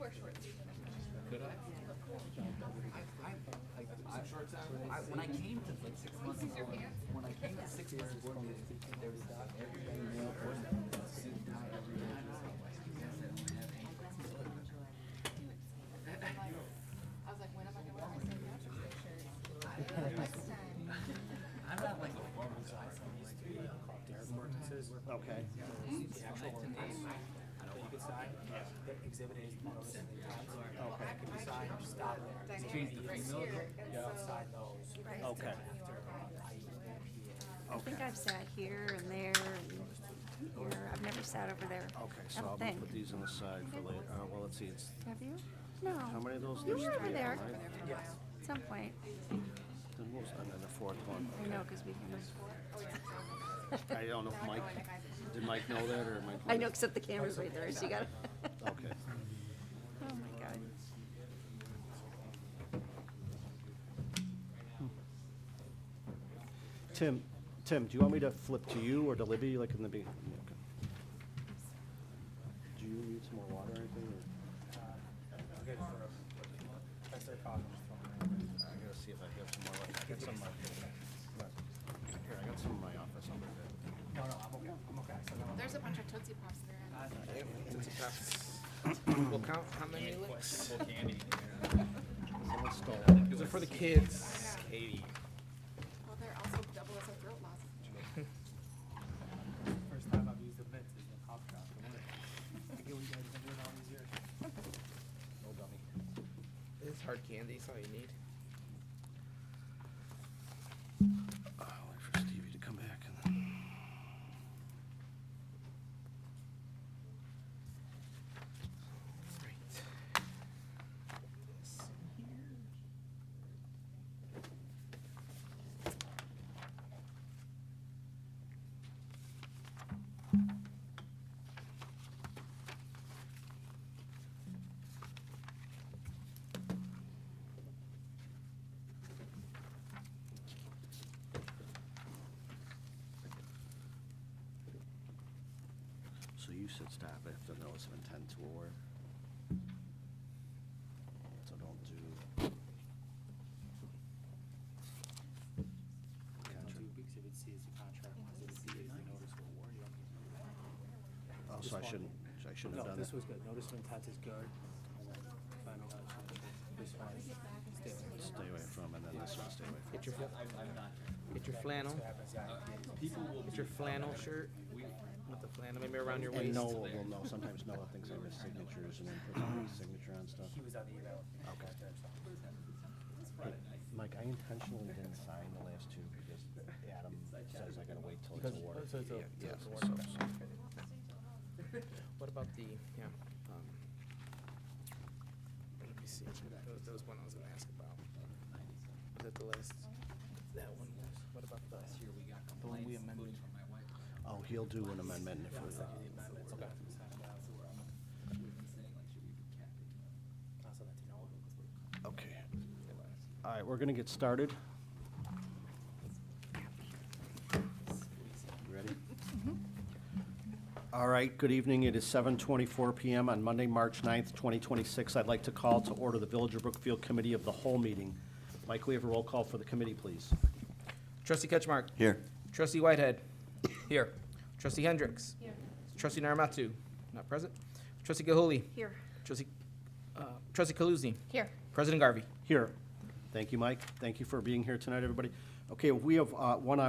Could I? When I came to like 6 months ago, when I came to 6 months ago, there was everybody male person, suit and tie every day. I was like, when am I gonna wear my St. Patrick's Day shirt? Next time. I'm not like a formal size. Ordinances. Okay. The actual ordinance. You could sign. The exhibit is notice. Okay. You can sign, stop there. Dynamic right here, and You so. sign those. Okay. I think I've sat here and there and here. I've never sat over there. Okay, I so don't I'll think. put these on the side for later. Well, let's see, it's, Have you? No. how many of those? You There's were over three of there them, right? Yes. at some point. Then we'll- And then the fourth one. I know, because we can. I don't know if Mike, did Mike know that or Mike? I know, except the camera's right there, so you gotta. Okay. Oh, my God. Tim, do you want me to flip to you or to Libby like in the beginning? Do you need some more water or anything? I'll get it for that's their problem. I gotta see if I have some more. I got some. Here, I got some in my office. I'll bring that. No, I'm okay. I'm okay. So no, There's a bunch of Tootsie Pops there. We'll count how many licks. So let's start. Those are for the kids, Katie. Well, they're also double as a throat lozenge. first time I've used the mints is the cough drop. I get what you guys have been doing all these years. No dummy. It's hard candy, that's all you need. I'll wait for Stevie to come back and then. So you said stop after notice of intent to award. So don't do. Don't do exhibit C is the contract, exhibit D is the notice of award. You don't- Oh, so I shouldn't have No, done this that. was good. Notice of intent is good. And then final notice of intent. This one, stay away from. Stay away from, and then this one, stay away from. Get your, get your flannel, What happens, yeah. get your flannel shirt with the flannel maybe around your And waist. Noah will know, sometimes Noah thinks I miss signatures and then puts my signature on stuff. He was on the email. Okay. Hey, Mike, I intentionally didn't sign the last two because Adam says I gotta wait till it's Because, awarded. so it's a, Yeah, it's a so- award. What about the, yeah, let me see, that was one I was gonna ask about. Was that the last, that one was, what about the, the one we amended? Oh, he'll do an amendment if we, Okay. I'll send that to Noah. okay. All right, we're gonna get started. Ready? All right, good evening. It is 7:24 PM on Monday, March 9th, 2026. I'd like to call to order the Village of Brookfield Committee of the Whole meeting. Mike, we have a roll call for the committee, please. Trustee Ketchmark. Here. Trustee Whitehead. Here. Trustee Hendricks. Here. Trustee Naramatu. Not present. Trustee Gahuli. Here. Trustee, Trustee Kaluzny. Here. President Garvey. Here. Thank you, Mike. Thank you for being here tonight, everybody. Okay, we have one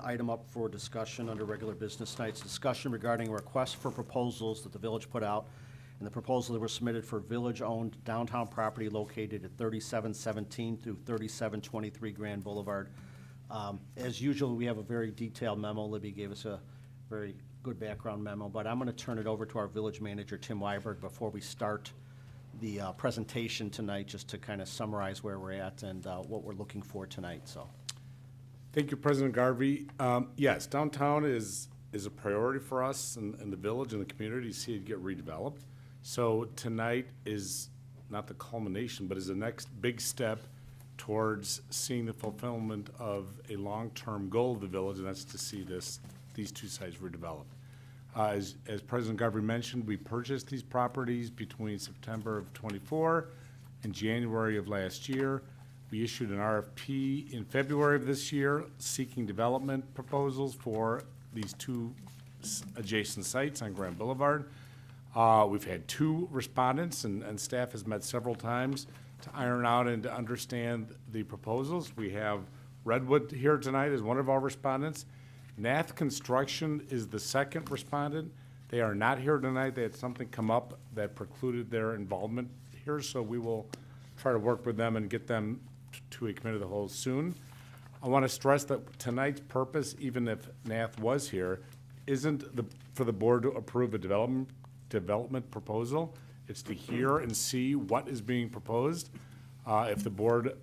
item up for discussion under regular business tonight's discussion regarding a request for proposals that the village put out. And the proposals that were submitted for village-owned downtown property located at 3717 through 3723 Grand Boulevard. As usual, we have a very detailed memo. Libby gave us a very good background memo, but I'm going to turn it over to our village manager, Tim Weiberg, before we start the presentation tonight, just to kind of summarize where we're at and what we're looking for tonight, so. Thank you, President Garvey. Yes, downtown is a priority for us and the village and the community to see it get redeveloped. So tonight is not the culmination, but is the next big step towards seeing the fulfillment of a long-term goal of the village, and that's to see these two sites redeveloped. As President Garvey mentioned, we purchased these properties between September of '24 and January of last year. We issued an RFP in February of this year seeking development proposals for these two adjacent sites on Grand Boulevard. We've had 2 respondents, and staff has met several times to iron out and to understand the proposals. We have Redwood here tonight as one of our respondents. Nath Construction is the second respondent. They are not here tonight. They had something come up that precluded their involvement here, so we will try to work with them and get them to a committee of the whole soon. I want to stress that tonight's purpose, even if Nath was here, isn't for the board to approve a development proposal. It's to hear and see what is being proposed. If the board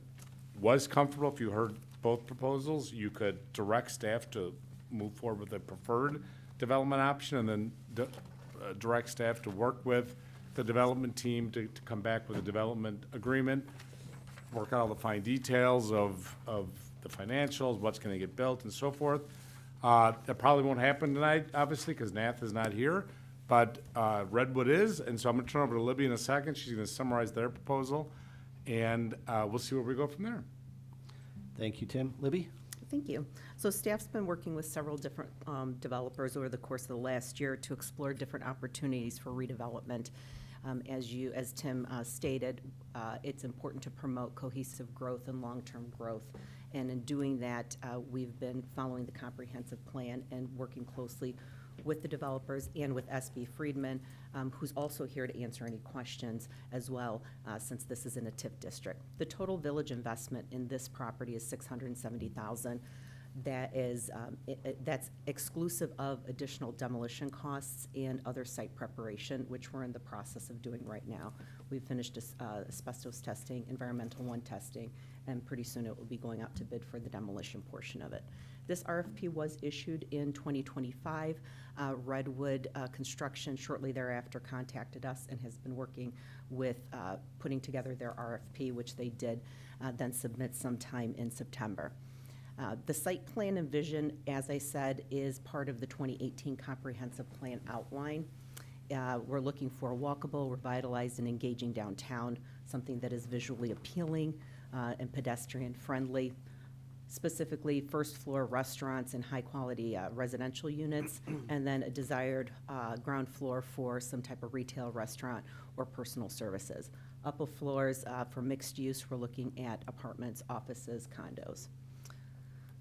was comfortable, if you heard both proposals, you could direct staff to move forward with a preferred development option, and then direct staff to work with the development team to come back with a development agreement, work out all the fine details of the financials, what's gonna get built and so forth. That probably won't happen tonight, obviously, because Nath is not here, but Redwood is, and so I'm gonna turn over to Libby in a second. She's gonna summarize their proposal, and we'll see where we go from there. Thank you, Tim. Libby? Thank you. So staff's been working with several different developers over the course of the last year to explore different opportunities for redevelopment. As Tim stated, it's important to promote cohesive growth and long-term growth. And in doing that, we've been following the comprehensive plan and working closely with the developers and with SB Friedman, who's also here to answer any questions as well, since this is in a TIF district. The total village investment in this property is $670,000. That is, that's exclusive of additional demolition costs and other site preparation, which we're in the process of doing right now. We've finished asbestos testing, environmental 1 testing, and pretty soon it will be going out to bid for the demolition portion of it. This RFP was issued in 2025. Redwood Construction shortly thereafter contacted us and has been working with putting together their RFP, which they did then submit sometime in September. The site plan and vision, as I said, is part of the 2018 comprehensive plan outline. We're looking for a walkable, revitalized, and engaging downtown, something that is visually appealing and pedestrian friendly. Specifically, first floor restaurants and high quality residential units, and then a desired ground floor for some type of retail restaurant or personal services. Upper floors for mixed use, we're looking at apartments, offices, condos.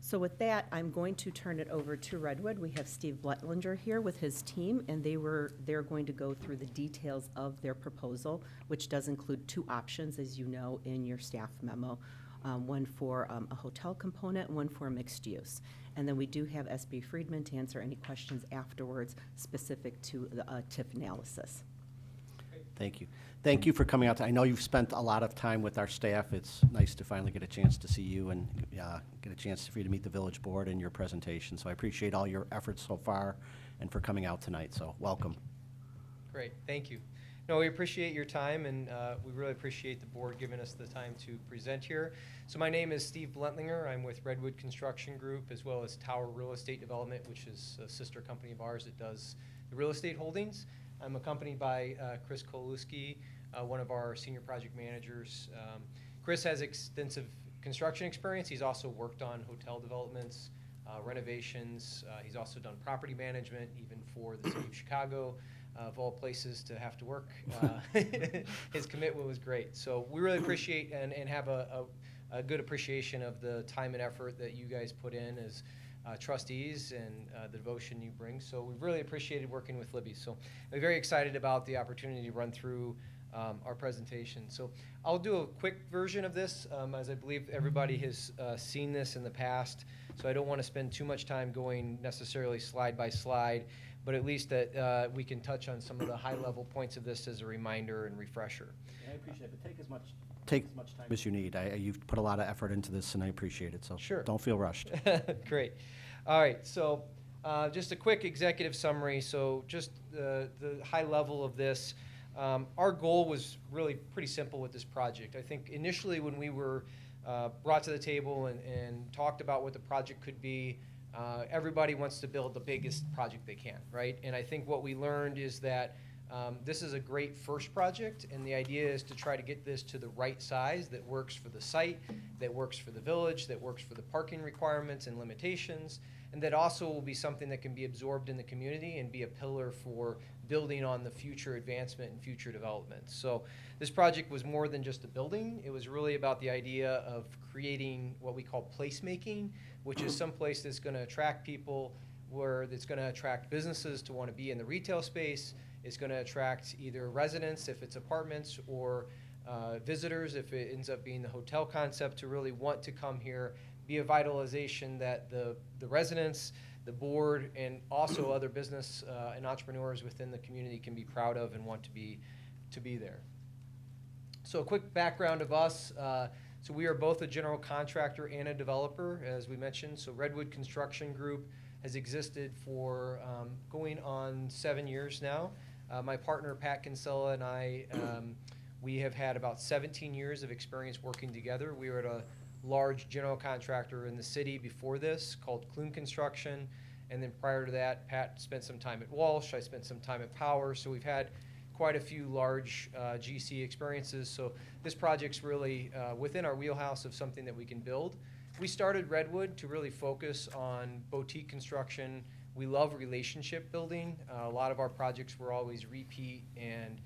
So with that, I'm going to turn it over to Redwood. We have Steve Bletlinger here with his team, and they're going to go through the details of their proposal, which does include 2 options, as you know, in your staff memo. One for a hotel component, one for mixed use. And then we do have SB Friedman to answer any questions afterwards specific to the TIF analysis. Thank you. Thank you for coming out. I know you've spent a lot of time with our staff. It's nice to finally get a chance to see you and get a chance for you to meet the village board and your presentation. So I appreciate all your efforts so far and for coming out tonight. So welcome. Great, thank you. No, we appreciate your time, and we really appreciate the board giving us the time to present here. So my name is Steve Blentlinger. I'm with Redwood Construction Group, as well as Tower Real Estate Development, which is a sister company of ours that does the real estate holdings. I'm accompanied by Chris Koluski, one of our senior project managers. Chris has extensive construction experience. He's also worked on hotel developments, renovations. He's also done property management, even for the city of Chicago. Of all places to have to work. His commitment was great. So we really appreciate and have a good appreciation of the time and effort that you guys put in as trustees and the devotion you bring. So we really appreciated working with Libby. So I'm very excited about the opportunity to run through our presentation. So I'll do a quick version of this, as I believe everybody has seen this in the past. So I don't want to spend too much time going necessarily slide by slide, but at least that we can touch on some of the high-level points of this as a reminder and refresher. I appreciate it, but take as much time as you need. You've put a lot of effort into this, and I appreciate it, so sure. Don't feel rushed. Great. All right, so just a quick executive summary. So just the high level of this. Our goal was really pretty simple with this project. I think initially when we were brought to the table and talked about what the project could be, everybody wants to build the biggest project they can, right? And I think what we learned is that this is a great first project, and the idea is to try to get this to the right size that works for the site, that works for the village, that works for the parking requirements and limitations, and that also will be something that can be absorbed in the community and be a pillar for building on the future advancement and future development. So this project was more than just a building. It was really about the idea of creating what we call placemaking, which is some place that's going to attract people, where that's going to attract businesses to want to be in the retail space. It's going to attract either residents if it's apartments, or visitors if it ends up being the hotel concept, to really want to come here, be a vitalization that the residents, the board, and also other business and entrepreneurs within the community can be proud of and want to be there. So a quick background of us. So we are both a general contractor and a developer, as we mentioned. So Redwood Construction Group has existed for going on 7 years now. My partner, Pat Kinsella, and I, we have had about 17 years of experience working together. We were at a large general contractor in the city before this called Klume Construction. And then prior to that, Pat spent some time at Walsh. I spent some time at Power. So we've had quite a few large GC experiences. So this project's really within our wheelhouse of something that we can build. We started Redwood to really focus on boutique construction. We love relationship building. A lot of our projects were always repeat and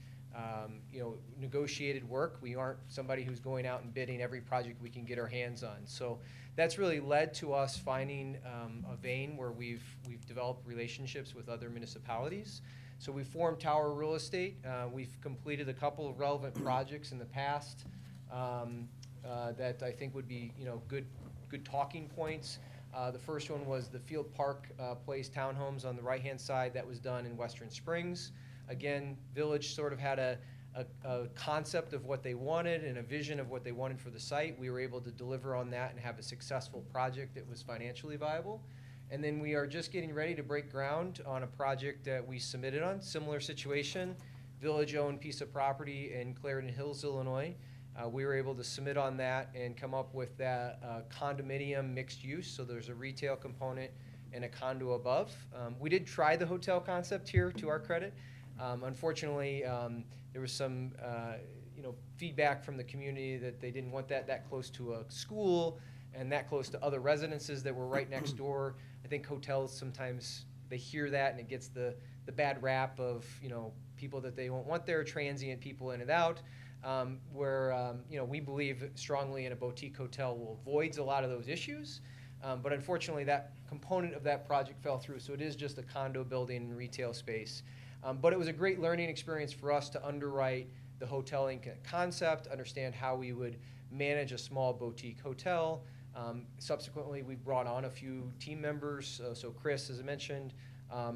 negotiated work. We aren't somebody who's going out and bidding every project we can get our hands on. So that's really led to us finding a vein where we've developed relationships with other municipalities. So we formed Tower Real Estate. We've completed a couple of relevant projects in the past that I think would be good talking points. The first one was the Field Park Place townhomes on the right-hand side. That was done in Western Springs. Again, Village sort of had a concept of what they wanted and a vision of what they wanted for the site. We were able to deliver on that and have a successful project that was financially viable. And then we are just getting ready to break ground on a project that we submitted on. Similar situation, village-owned piece of property in Clarendon Hills, Illinois. We were able to submit on that and come up with that condominium mixed use. So there's a retail component and a condo above. We did try the hotel concept here, to our credit. Unfortunately, there was some feedback from the community that they didn't want that close to a school and that close to other residences that were right next door. I think hotels sometimes they hear that and it gets the bad rap of people that they won't want there, transient people in and out. We believe strongly in a boutique hotel will avoid a lot of those issues. But unfortunately, that component of that project fell through, so it is just a condo building and retail space. But it was a great learning experience for us to underwrite the hoteling concept, understand how we would manage a small boutique hotel. Subsequently, we brought on a few team members, so Chris, as I mentioned,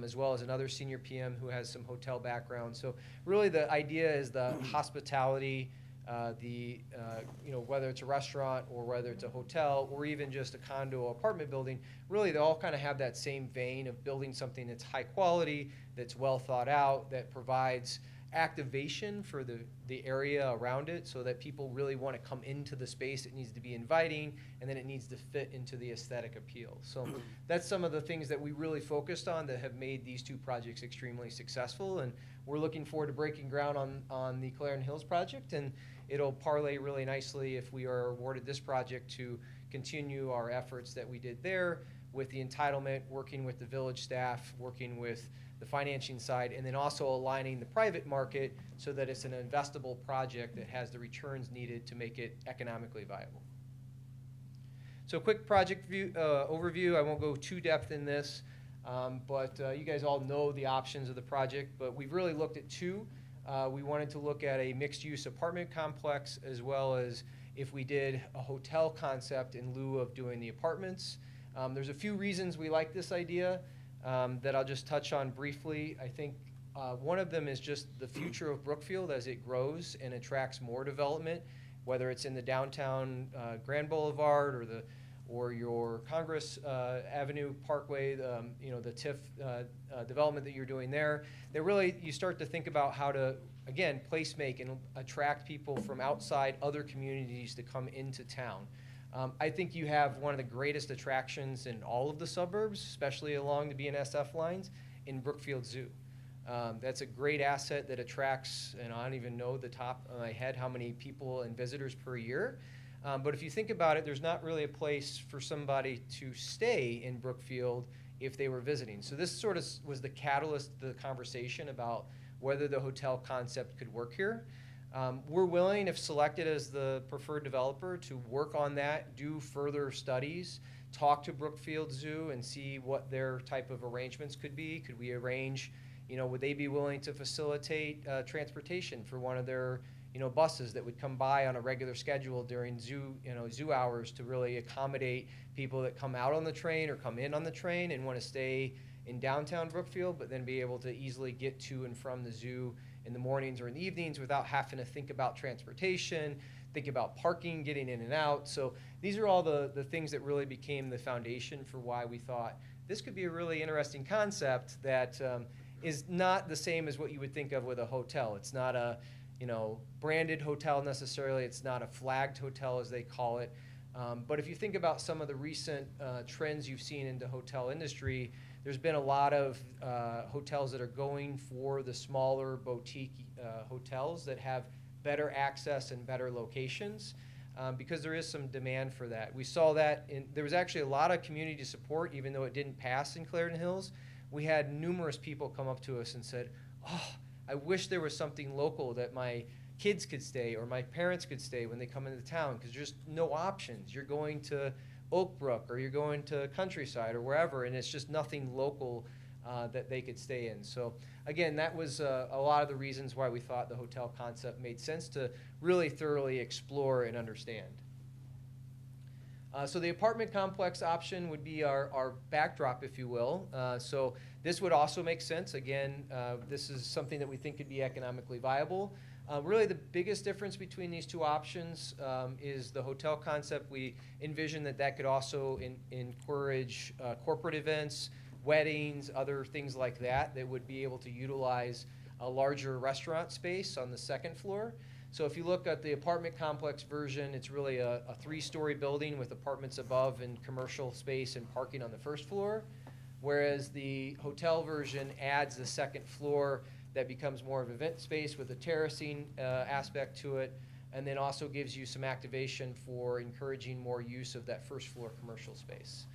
as well as another senior PM who has some hotel background. So really the idea is the hospitality, whether it's a restaurant or whether it's a hotel or even just a condo apartment building, really they all kind of have that same vein of building something that's high quality, that's well thought out, that provides activation for the area around it so that people really want to come into the space. It needs to be inviting, and then it needs to fit into the aesthetic appeal. So that's some of the things that we really focused on that have made these two projects extremely successful, and we're looking forward to breaking ground on the Clarendon Hills project, and it'll parlay really nicely if we are awarded this project to continue our efforts that we did there with the entitlement, working with the village staff, working with the financing side, and then also aligning the private market so that it's an investable project that has the returns needed to make it economically viable. So quick project overview. I won't go too depth in this, but you guys all know the options of the project, but we've really looked at two. We wanted to look at a mixed-use apartment complex as well as if we did a hotel concept in lieu of doing the apartments. There's a few reasons we like this idea that I'll just touch on briefly. I think one of them is just the future of Brookfield as it grows and attracts more development, whether it's in the downtown Grand Boulevard or your Congress Avenue Parkway, the TIF development that you're doing there. That really you start to think about how to, again, place make and attract people from outside other communities to come into town. I think you have one of the greatest attractions in all of the suburbs, especially along the BNSF lines, in Brookfield Zoo. That's a great asset that attracts, and I don't even know the top of my head how many people and visitors per year. But if you think about it, there's not really a place for somebody to stay in Brookfield if they were visiting. So this sort of was the catalyst to the conversation about whether the hotel concept could work here. We're willing, if selected as the preferred developer, to work on that, do further studies, talk to Brookfield Zoo and see what their type of arrangements could be. Could we arrange, would they be willing to facilitate transportation for one of their, buses that would come by on a regular schedule during zoo hours to really accommodate people that come out on the train or come in on the train and want to stay in downtown Brookfield, but then be able to easily get to and from the zoo in the mornings or in the evenings without having to think about transportation, think about parking, getting in and out. So these are all the things that really became the foundation for why we thought this could be a really interesting concept that is not the same as what you would think of with a hotel. It's not a branded hotel necessarily. It's not a flagged hotel as they call it. But if you think about some of the recent trends you've seen in the hotel industry, there's been a lot of hotels that are going for the smaller boutique hotels that have better access and better locations because there is some demand for that. We saw that there was actually a lot of community support, even though it didn't pass in Clarendon Hills. We had numerous people come up to us and said, "Oh, I wish there was something local that my kids could stay or my parents could stay when they come into town because there's no options. You're going to Oak Brook or you're going to Countryside or wherever, and it's just nothing local that they could stay in." So again, that was a lot of the reasons why we thought the hotel concept made sense to really thoroughly explore and understand. So the apartment complex option would be our backdrop, if you will. So this would also make sense. Again, this is something that we think could be economically viable. Really the biggest difference between these two options is the hotel concept. We envision that could also encourage corporate events, weddings, other things like that would be able to utilize a larger restaurant space on the second floor. So if you look at the apartment complex version, it's really a 3-story building with apartments above and commercial space and parking on the first floor, whereas the hotel version adds the second floor that becomes more of an event space with a terracing aspect to it, and then also gives you some activation for encouraging more use of that first floor commercial space.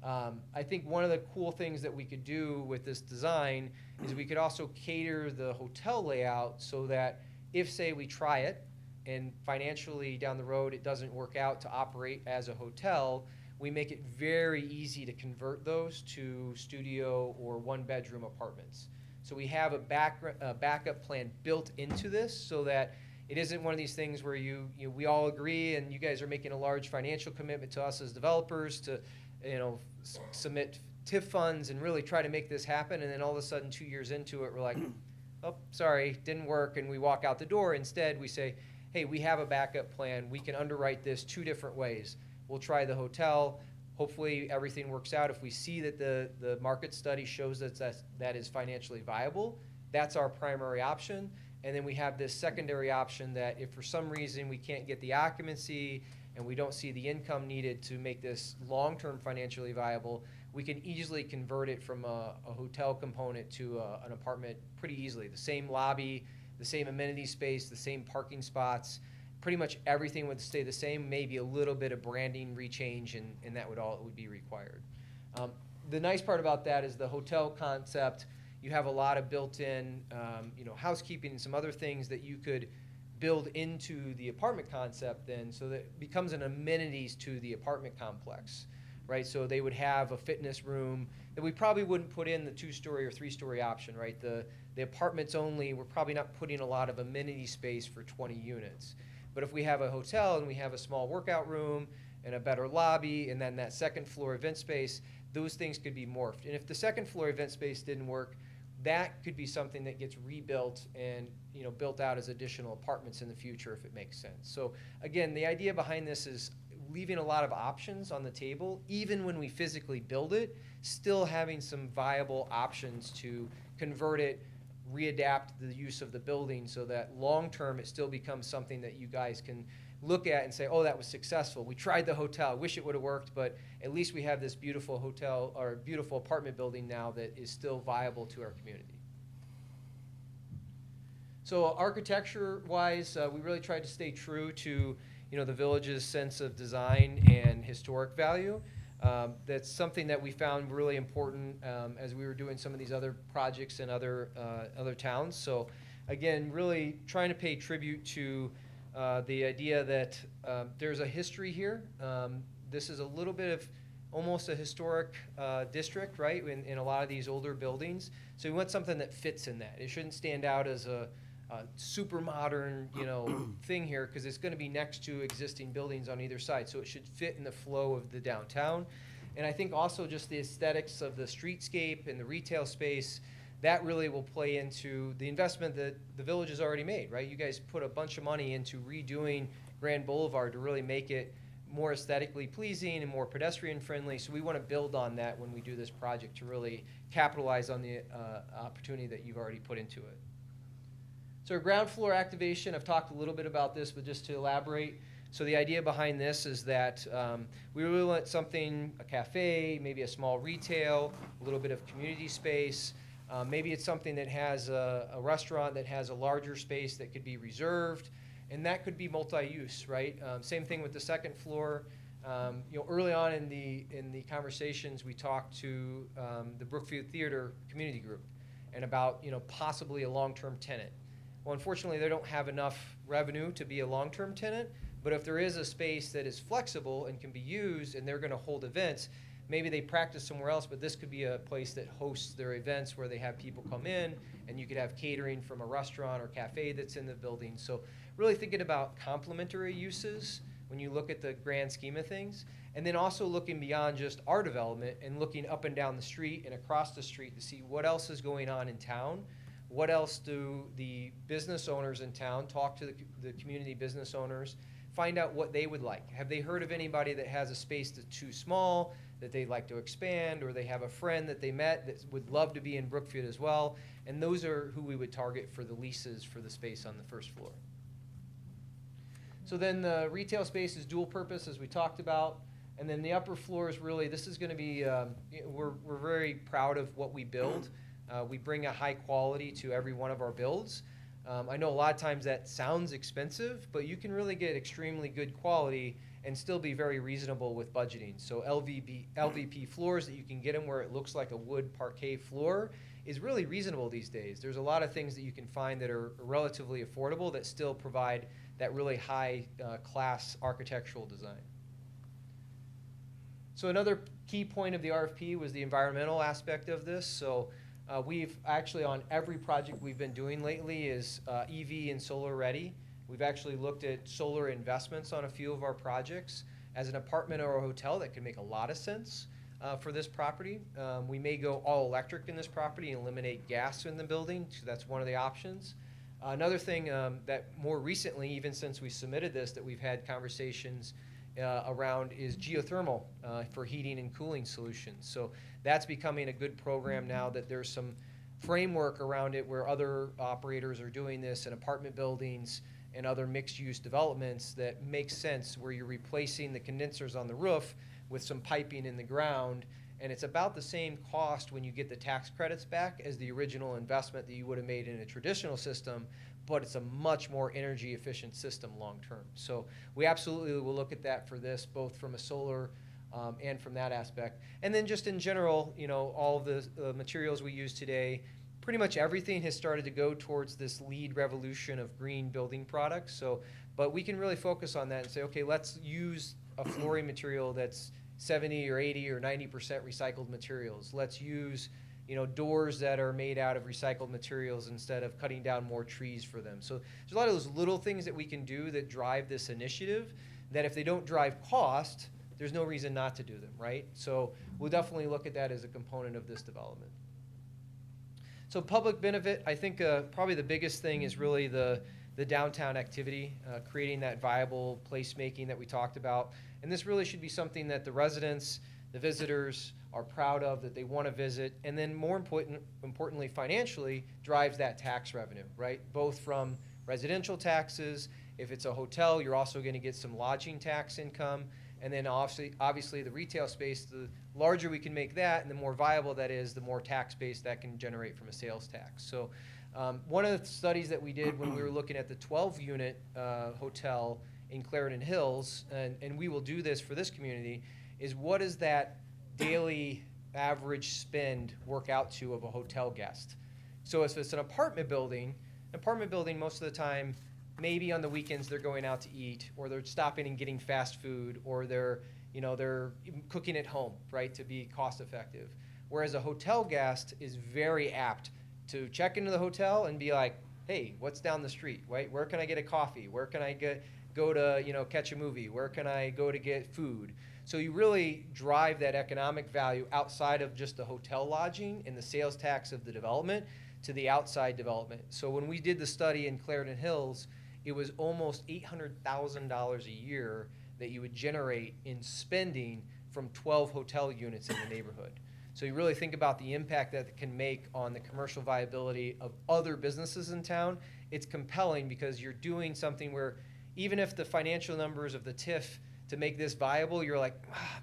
I think one of the cool things that we could do with this design is we could also cater the hotel layout so that if, say, we try it and financially down the road it doesn't work out to operate as a hotel, we make it very easy to convert those to studio or 1-bedroom apartments. So we have a backup plan built into this so that it isn't one of these things where we all agree and you guys are making a large financial commitment to us as developers to submit TIF funds and really try to make this happen, and then all of a sudden 2 years into it we're like, oh, sorry, didn't work, and we walk out the door. Instead, we say, hey, we have a backup plan. We can underwrite this 2 different ways. We'll try the hotel. Hopefully everything works out. If we see that the market study shows that is financially viable, that's our primary option. And then we have this secondary option that if for some reason we can't get the occupancy and we don't see the income needed to make this long-term financially viable, we can easily convert it from a hotel component to an apartment pretty easily. The same lobby, the same amenity space, the same parking spots, pretty much everything would stay the same, maybe a little bit of branding rechange, and that would be required. The nice part about that is the hotel concept, you have a lot of built-in housekeeping and some other things that you could build into the apartment concept then, so that it becomes an amenities to the apartment complex. Right, so they would have a fitness room that we probably wouldn't put in the 2-story or 3-story option, right? The apartments only, we're probably not putting a lot of amenity space for 20 units. But if we have a hotel and we have a small workout room and a better lobby and then that second floor event space, those things could be morphed. And if the second floor event space didn't work, that could be something that gets rebuilt and built out as additional apartments in the future if it makes sense. So again, the idea behind this is leaving a lot of options on the table, even when we physically build it, still having some viable options to convert it readapt the use of the building so that long-term it still becomes something that you guys can look at and say, oh, that was successful. We tried the hotel. I wish it would have worked, but at least we have this beautiful hotel or beautiful apartment building now that is still viable to our community. So architecture-wise, we really tried to stay true to, the village's sense of design and historic value. That's something that we found really important as we were doing some of these other projects in other towns. So again, really trying to pay tribute to the idea that there's a history here. This is a little bit of almost a historic district, right, in a lot of these older buildings. So we want something that fits in that. It shouldn't stand out as a super modern, thing here, because it's going to be next to existing buildings on either side. So it should fit in the flow of the downtown. And I think also just the aesthetics of the streetscape and the retail space, that really will play into the investment that the village has already made, right? You guys put a bunch of money into redoing Grand Boulevard to really make it more aesthetically pleasing and more pedestrian friendly. So we want to build on that when we do this project to really capitalize on the opportunity that you've already put into it. So our ground floor activation, I've talked a little bit about this, but just to elaborate. So the idea behind this is that we really want something, a cafe, maybe a small retail, a little bit of community space. Maybe it's something that has a restaurant that has a larger space that could be reserved, and that could be multi-use, right? Same thing with the second floor. Early on in the conversations, we talked to the Brookfield Theater Community Group and about possibly a long-term tenant. Well, unfortunately, they don't have enough revenue to be a long-term tenant, but if there is a space that is flexible and can be used and they're going to hold events, maybe they practice somewhere else, but this could be a place that hosts their events where they have people come in, and you could have catering from a restaurant or cafe that's in the building. So really thinking about complementary uses when you look at the grand scheme of things, and then also looking beyond just our development and looking up and down the street and across the street to see what else is going on in town. What else do the business owners in town, talk to the community business owners, find out what they would like. Have they heard of anybody that has a space that's too small, that they'd like to expand, or they have a friend that they met that would love to be in Brookfield as well? And those are who we would target for the leases for the space on the first floor. So then the retail space is dual purpose, as we talked about. And then the upper floor is really, this is going to be, we're very proud of what we build. We bring a high quality to every one of our builds. I know a lot of times that sounds expensive, but you can really get extremely good quality and still be very reasonable with budgeting. So LVP floors that you can get them where it looks like a wood parquet floor is really reasonable these days. There's a lot of things that you can find that are relatively affordable that still provide that really high class architectural design. So another key point of the RFP was the environmental aspect of this. So we've actually, on every project we've been doing lately, is EV and solar ready. We've actually looked at solar investments on a few of our projects. As an apartment or a hotel, that could make a lot of sense for this property. We may go all electric in this property and eliminate gas in the building, so that's one of the options. Another thing that more recently, even since we submitted this, that we've had conversations around is geothermal for heating and cooling solutions. So that's becoming a good program now that there's some framework around it where other operators are doing this in apartment buildings and other mixed-use developments that makes sense, where you're replacing the condensers on the roof with some piping in the ground, and it's about the same cost when you get the tax credits back as the original investment that you would have made in a traditional system, but it's a much more energy efficient system long term. So we absolutely will look at that for this, both from a solar and from that aspect. And then just in general, all of the materials we use today, pretty much everything has started to go towards this LEED revolution of green building products. So, but we can really focus on that and say, okay, let's use a flooring material that's 70 or 80 or 90% recycled materials. Let's use doors that are made out of recycled materials instead of cutting down more trees for them. So there's a lot of those little things that we can do that drive this initiative, that if they don't drive cost, there's no reason not to do them, right? So we'll definitely look at that as a component of this development. So public benefit, I think probably the biggest thing is really the downtown activity, creating that viable placemaking that we talked about. And this really should be something that the residents, the visitors, are proud of, that they want to visit, and then more importantly, financially, drives that tax revenue, right? Both from residential taxes. If it's a hotel, you're also going to get some lodging tax income. And then obviously the retail space, the larger we can make that and the more viable that is, the more tax base that can generate from a sales tax. So one of the studies that we did when we were looking at the 12-unit hotel in Clarendon Hills, and we will do this for this community, is what does that daily average spend work out to of a hotel guest? So if it's an apartment building most of the time, maybe on the weekends they're going out to eat, or they're stopping and getting fast food, or they're cooking at home, right, to be cost effective. Whereas a hotel guest is very apt to check into the hotel and be like, hey, what's down the street, right? Where can I get a coffee? Where can I go to catch a movie? Where can I go to get food? So you really drive that economic value outside of just the hotel lodging and the sales tax of the development to the outside development. So when we did the study in Clarendon Hills, it was almost $800,000 a year that you would generate in spending from 12 hotel units in the neighborhood. So you really think about the impact that it can make on the commercial viability of other businesses in town. It's compelling because you're doing something where even if the financial numbers of the TIF to make this viable, you're like,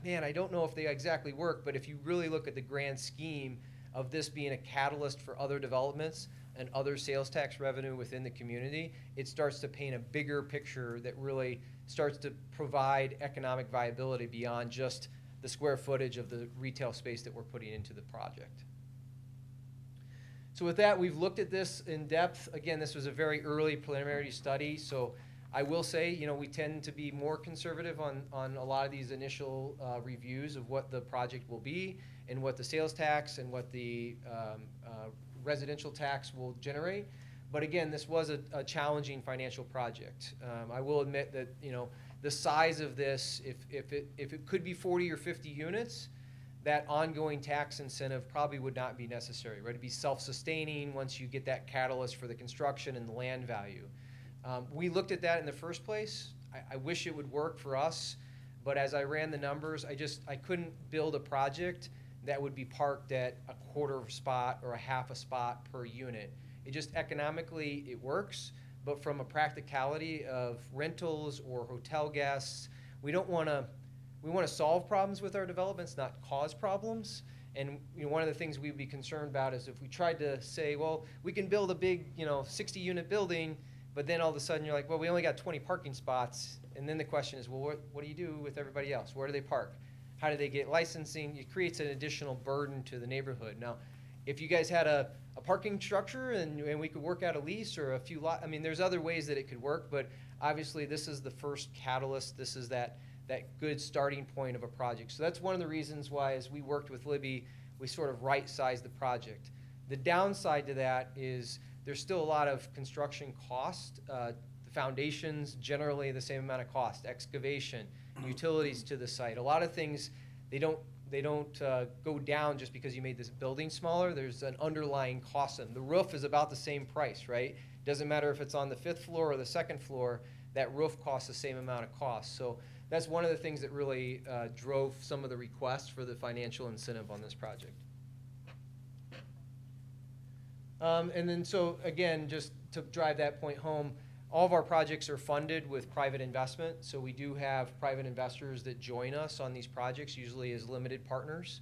man, I don't know if they exactly work, but if you really look at the grand scheme of this being a catalyst for other developments and other sales tax revenue within the community, it starts to paint a bigger picture that really starts to provide economic viability beyond just the square footage of the retail space that we're putting into the project. So with that, we've looked at this in depth. Again, this was a very early preliminary study, so I will say, we tend to be more conservative on a lot of these initial reviews of what the project will be and what the sales tax and what the residential tax will generate. But again, this was a challenging financial project. I will admit that, the size of this, if it could be 40 or 50 units, that ongoing tax incentive probably would not be necessary, right? It'd be self-sustaining once you get that catalyst for the construction and the land value. We looked at that in the first place. I wish it would work for us, but as I ran the numbers, I couldn't build a project that would be parked at a quarter of a spot or a half a spot per unit. It just economically, it works, but from a practicality of rentals or hotel guests, we want to solve problems with our developments, not cause problems. And one of the things we'd be concerned about is if we tried to say, well, we can build a big 60-unit building, but then all of a sudden you're like, well, we only got 20 parking spots. And then the question is, well, what do you do with everybody else? Where do they park? How do they get licensing? It creates an additional burden to the neighborhood. Now, if you guys had a parking structure and we could work out a lease or a few there's other ways that it could work, but obviously this is the first catalyst. This is that good starting point of a project. So that's one of the reasons why, as we worked with Libby, we sort of right-sized the project. The downside to that is there's still a lot of construction cost. The foundation's generally the same amount of cost. Excavation, utilities to the site. A lot of things, they don't go down just because you made this building smaller. There's an underlying cost. And the roof is about the same price, right? Doesn't matter if it's on the 5th floor or the 2nd floor, that roof costs the same amount of cost. So that's one of the things that really drove some of the requests for the financial incentive on this project. And then so again, just to drive that point home, all of our projects are funded with private investment. So we do have private investors that join us on these projects, usually as limited partners,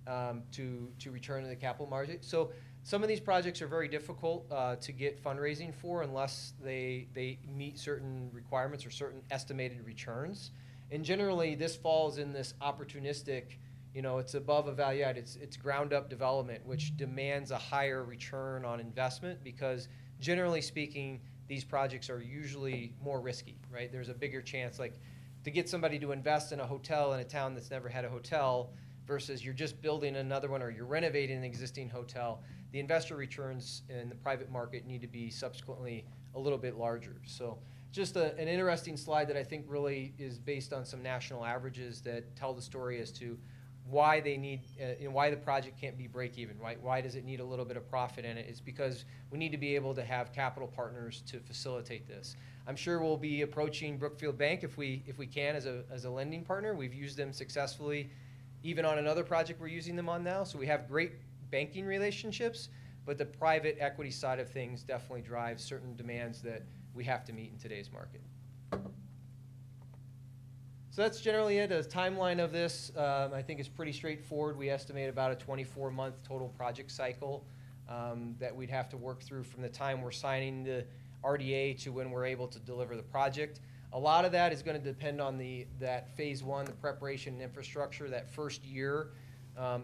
to return to the capital market. So some of these projects are very difficult to get fundraising for unless they meet certain requirements or certain estimated returns. And generally, this falls in this opportunistic, it's above a value add. It's ground up development, which demands a higher return on investment because generally speaking, these projects are usually more risky, right? There's a bigger chance, like to get somebody to invest in a hotel in a town that's never had a hotel versus you're just building another one or you're renovating an existing hotel. The investor returns in the private market need to be subsequently a little bit larger. So just an interesting slide that I think really is based on some national averages that tell the story as to why they need, why the project can't be break even, right? Why does it need a little bit of profit in it? It's because we need to be able to have capital partners to facilitate this. I'm sure we'll be approaching Brookfield Bank if we can as a lending partner. We've used them successfully even on another project we're using them on now. So we have great banking relationships, but the private equity side of things definitely drives certain demands that we have to meet in today's market. So that's generally it. A timeline of this, I think, is pretty straightforward. We estimate about a 24-month total project cycle that we'd have to work through from the time we're signing the RDA to when we're able to deliver the project. A lot of that is going to depend on that phase one, the preparation and infrastructure, that first year.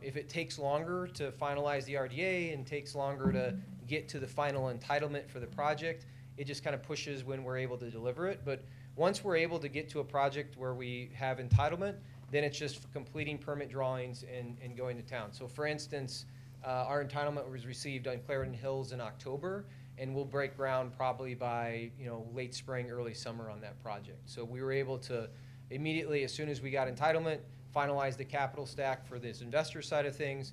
If it takes longer to finalize the RDA and takes longer to get to the final entitlement for the project, it just kind of pushes when we're able to deliver it. But once we're able to get to a project where we have entitlement, then it's just completing permit drawings and going to town. So for instance, our entitlement was received on Clarendon Hills in October, and we'll break ground probably by late spring, early summer on that project. So we were able to immediately, as soon as we got entitlement, finalize the capital stack for this investor side of things,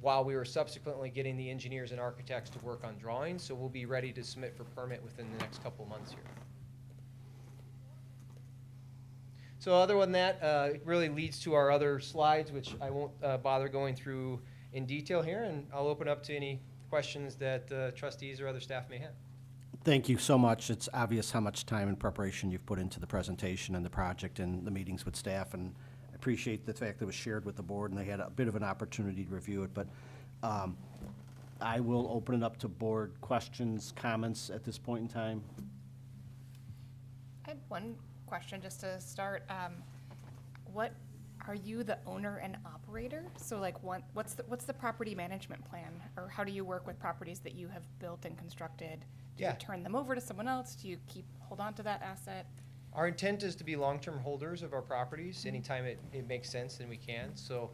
while we were subsequently getting the engineers and architects to work on drawings. So we'll be ready to submit for permit within the next couple months here. So other than that, it really leads to our other slides, which I won't bother going through in detail here, and I'll open up to any questions that trustees or other staff may have. Thank you so much. It's obvious how much time and preparation you've put into the presentation and the project and the meetings with staff, and I appreciate the fact that it was shared with the board and they had a bit of an opportunity to review it. But I will open it up to board questions, comments at this point in time. I had one question just to start. What are you the owner and operator? So like what's the property management plan, or how do you work with properties that you have built and constructed? Do you turn them over to someone else? Do you hold on to that asset? Our intent is to be long-term holders of our properties. Anytime it makes sense, then we can. So,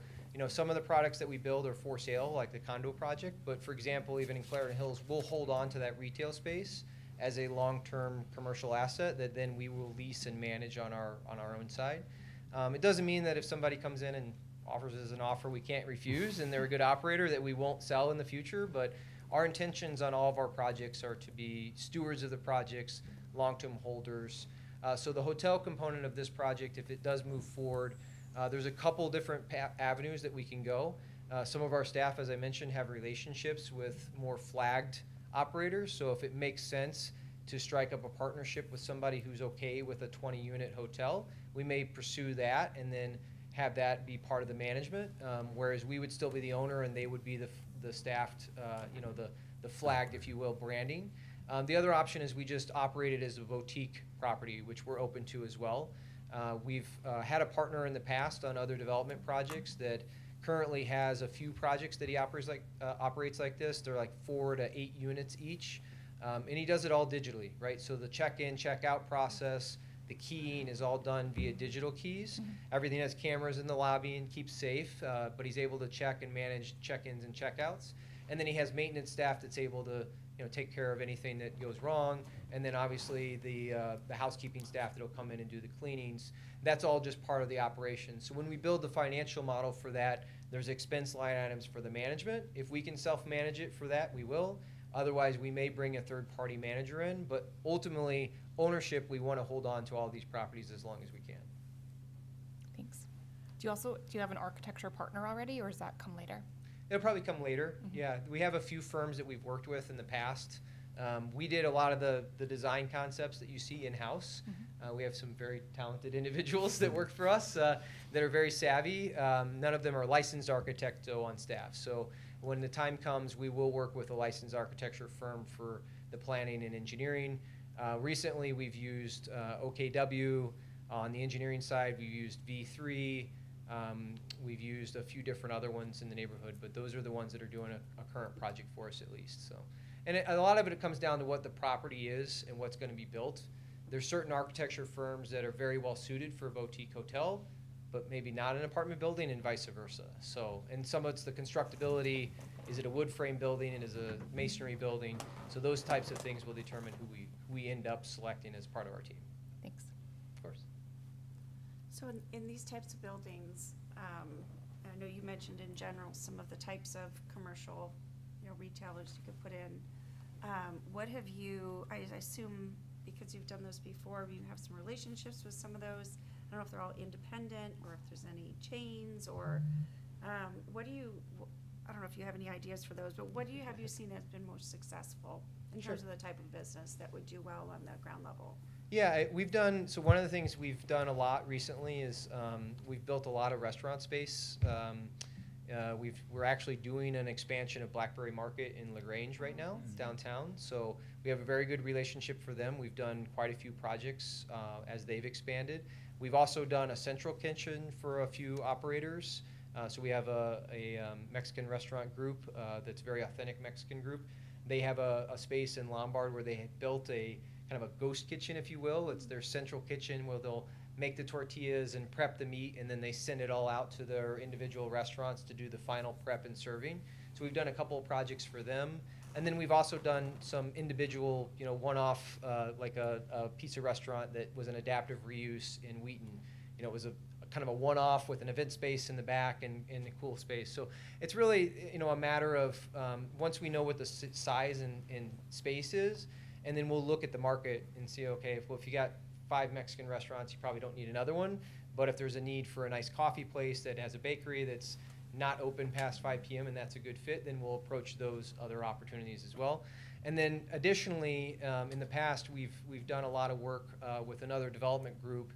some of the products that we build are for sale, like the condo project. But for example, even in Clarendon Hills, we'll hold on to that retail space as a long-term commercial asset that then we will lease and manage on our own side. It doesn't mean that if somebody comes in and offers us an offer we can't refuse and they're a good operator that we won't sell in the future, but our intentions on all of our projects are to be stewards of the projects, long-term holders. So the hotel component of this project, if it does move forward, there's a couple different avenues that we can go. Some of our staff, as I mentioned, have relationships with more flagged operators. So if it makes sense to strike up a partnership with somebody who's okay with a 20-unit hotel, we may pursue that and then have that be part of the management, whereas we would still be the owner and they would be the staffed, the flagged, if you will, branding. The other option is we just operate it as a boutique property, which we're open to as well. We've had a partner in the past on other development projects that currently has a few projects that he operates like this. They're like 4 to 8 units each, and he does it all digitally, right? So the check-in, check-out process, the keying is all done via digital keys. Mm-hmm. Everything has cameras in the lobby and keeps safe, but he's able to check and manage check-ins and check-outs. And then he has maintenance staff that's able to take care of anything that goes wrong. And then obviously the housekeeping staff that'll come in and do the cleanings. That's all just part of the operation. So when we build the financial model for that, there's expense line items for the management. If we can self-manage it for that, we will. Otherwise, we may bring a third-party manager in. But ultimately, ownership, we want to hold on to all these properties as long as we can. Thanks. Do you have an architecture partner already, or does that come later? It'll probably come later. Mm-hmm. Yeah, we have a few firms that we've worked with in the past. We did a lot of the design concepts that you see in-house. Mm-hmm. We have some very talented individuals that work for us that are very savvy. None of them are licensed architects though on staff. So when the time comes, we will work with a licensed architecture firm for the planning and engineering. Recently, we've used OKW on the engineering side. We've used V3. We've used a few different other ones in the neighborhood, but those are the ones that are doing a current project for us at least. So, and a lot of it comes down to what the property is and what's going to be built. There's certain architecture firms that are very well suited for a boutique hotel, but maybe not an apartment building, and vice versa. So, and some of it's the constructability. Is it a wood frame building and is it a masonry building? So those types of things will determine who we end up selecting as part of our team. Thanks. Of course. So in these types of buildings, I know you mentioned in general some of the types of commercial, retailers you could put in. What have you, I assume because you've done those before, you have some relationships with some of those. don't know if they're all independent or if there's any chains or, what do you, I don't know if you have any ideas for those, but what have you seen has been most successful in Sure. terms of the type of business that would do well on the ground level? Yeah, so one of the things we've done a lot recently is we've built a lot of restaurant space. We're actually doing an expansion of Blackberry Market in LaGrange right now, downtown. So we have a very good relationship for them. We've done quite a few projects as they've expanded. We've also done a central kitchen for a few operators. So we have a Mexican restaurant group that's a very authentic Mexican group. They have a space in Lombard where they had built a kind of a ghost kitchen, if you will. It's their central kitchen where they'll make the tortillas and prep the meat, and then they send it all out to their individual restaurants to do the final prep and serving. So we've done a couple of projects for them. And then we've also done some individual, one-off, like a pizza restaurant that was an adaptive reuse in Wheaton. It was a kind of a one-off with an event space in the back and a cool space. So it's really, a matter of once we know what the size and space is, and then we'll look at the market and see, okay, if you got 5 Mexican restaurants, you probably don't need another one. But if there's a need for a nice coffee place that has a bakery that's not open past 5 p.m. and that's a good fit, then we'll approach those other opportunities as well. And then additionally, in the past, we've done a lot of work with another development group.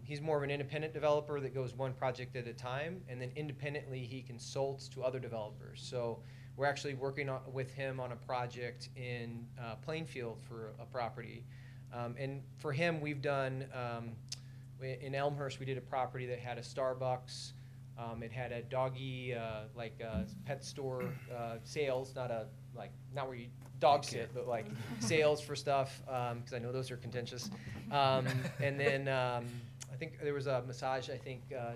He's more of an independent developer that goes one project at a time, and then independently he consults to other developers. So we're actually working with him on a project in Plainfield for a property. And for him, we've done, in Elmhurst, we did a property that had a Starbucks. It had a doggy, pet store sales, not where you dog sit, but like sales for stuff, because I know those are contentious. And then I think there was a massage,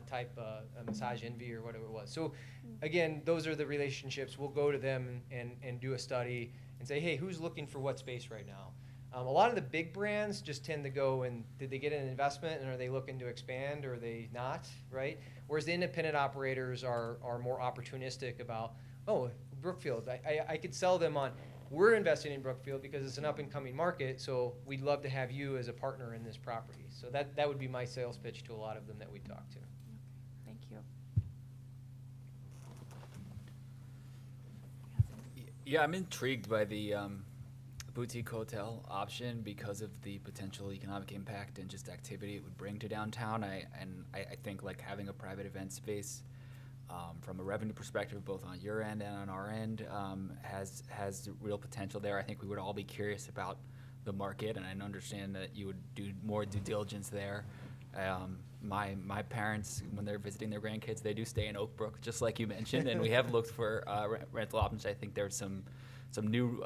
type a massage envy or whatever it was. So again, those are the relationships. We'll go to them and do a study and say, hey, who's looking for what space right now? A lot of the big brands just tend to go and did they get an investment and are they looking to expand or are they not, right? Whereas the independent operators are more opportunistic about, oh, Brookfield, I could sell them on, we're investing in Brookfield because it's an up and coming market, so we'd love to have you as a partner in this property. So that would be my sales pitch to a lot of them that we talk to. Thank you. Yeah, I'm intrigued by the boutique hotel option because of the potential economic impact and just activity it would bring to downtown. I think like having a private event space from a revenue perspective, both on your end and on our end, has real potential there. I think we would all be curious about the market, and I understand that you would do more due diligence there. My parents, when they're visiting their grandkids, they do stay in Oakbrook, just like you mentioned, and we have looked for rental options. I think there's some new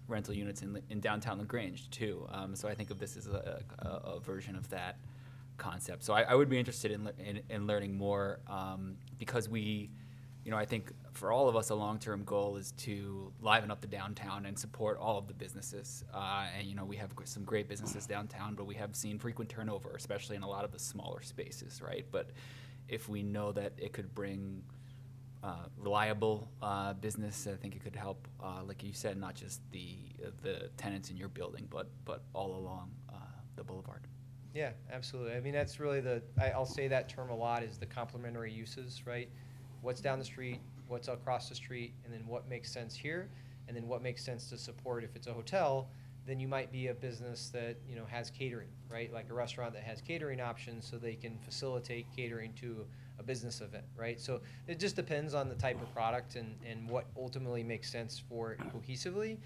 rental units in downtown LaGrange too. So I think of this as a version of that concept. So I would be interested in learning more because I think for all of us, a long-term goal is to liven up the downtown and support all of the businesses. And we have some great businesses downtown, but we have seen frequent turnover, especially in a lot of the smaller spaces, right? But if we know that it could bring reliable business, I think it could help, like you said, not just the tenants in your building, but all along the boulevard. Yeah, absolutely. I mean, that's really I'll say that term a lot is the complementary uses, right? What's down the street, what's across the street, and then what makes sense here, and then what makes sense to support. If it's a hotel, then you might be a business that has catering, right? Like a restaurant that has catering options so they can facilitate catering to a business event, right? So it just depends on the type of product and what ultimately makes sense for it cohesively.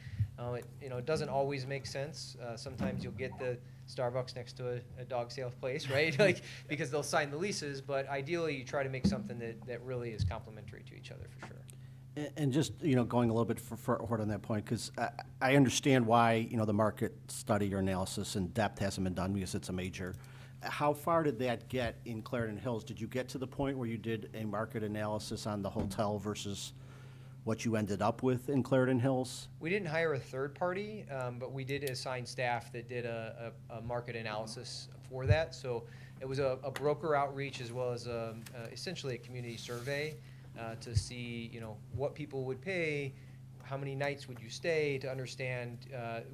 It doesn't always make sense. Sometimes you'll get the Starbucks next to a dog sale place, right? Because they'll sign the leases, but ideally you try to make something that really is complementary to each other for sure. And just, going a little bit forward on that point, because I understand why, the market study or analysis in depth hasn't been done because it's a major. How far did that get in Clarendon Hills? Did you get to the point where you did a market analysis on the hotel versus what you ended up with in Clarendon Hills? We didn't hire a third party, but we did assign staff that did a market analysis for that. So it was a broker outreach as well as essentially a community survey to see, what people would pay, how many nights would you stay, to understand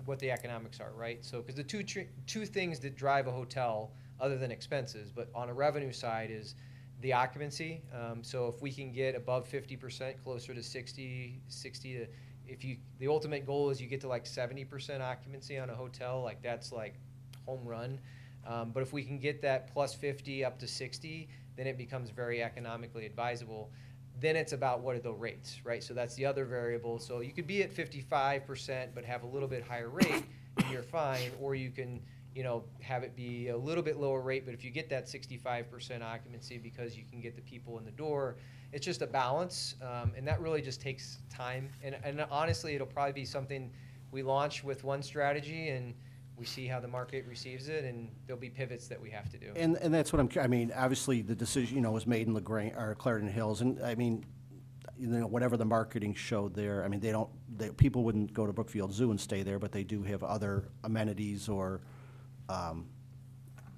what the economics are, right? So because the two things that drive a hotel other than expenses. But on a revenue side is the occupancy. So if we can get above 50%, closer to 60 to, the ultimate goal is you get to like 70% occupancy on a hotel, like that's like home run. But if we can get that plus 50 up to 60, then it becomes very economically advisable. Then it's about what are the rates, right? So that's the other variable. So you could be at 55% but have a little bit higher rate and you're fine, or you can, have it be a little bit lower rate, but if you get that 65% occupancy because you can get the people in the door, it's just a balance, and that really just takes time. And honestly, it'll probably be something we launch with one strategy and we see how the market receives it, and there'll be pivots that we have to do. And that's what obviously the decision, was made in LaGrange, or Clarendon Hills, and whatever the marketing showed there, people wouldn't go to Brookfield Zoo and stay there, but they do have other amenities or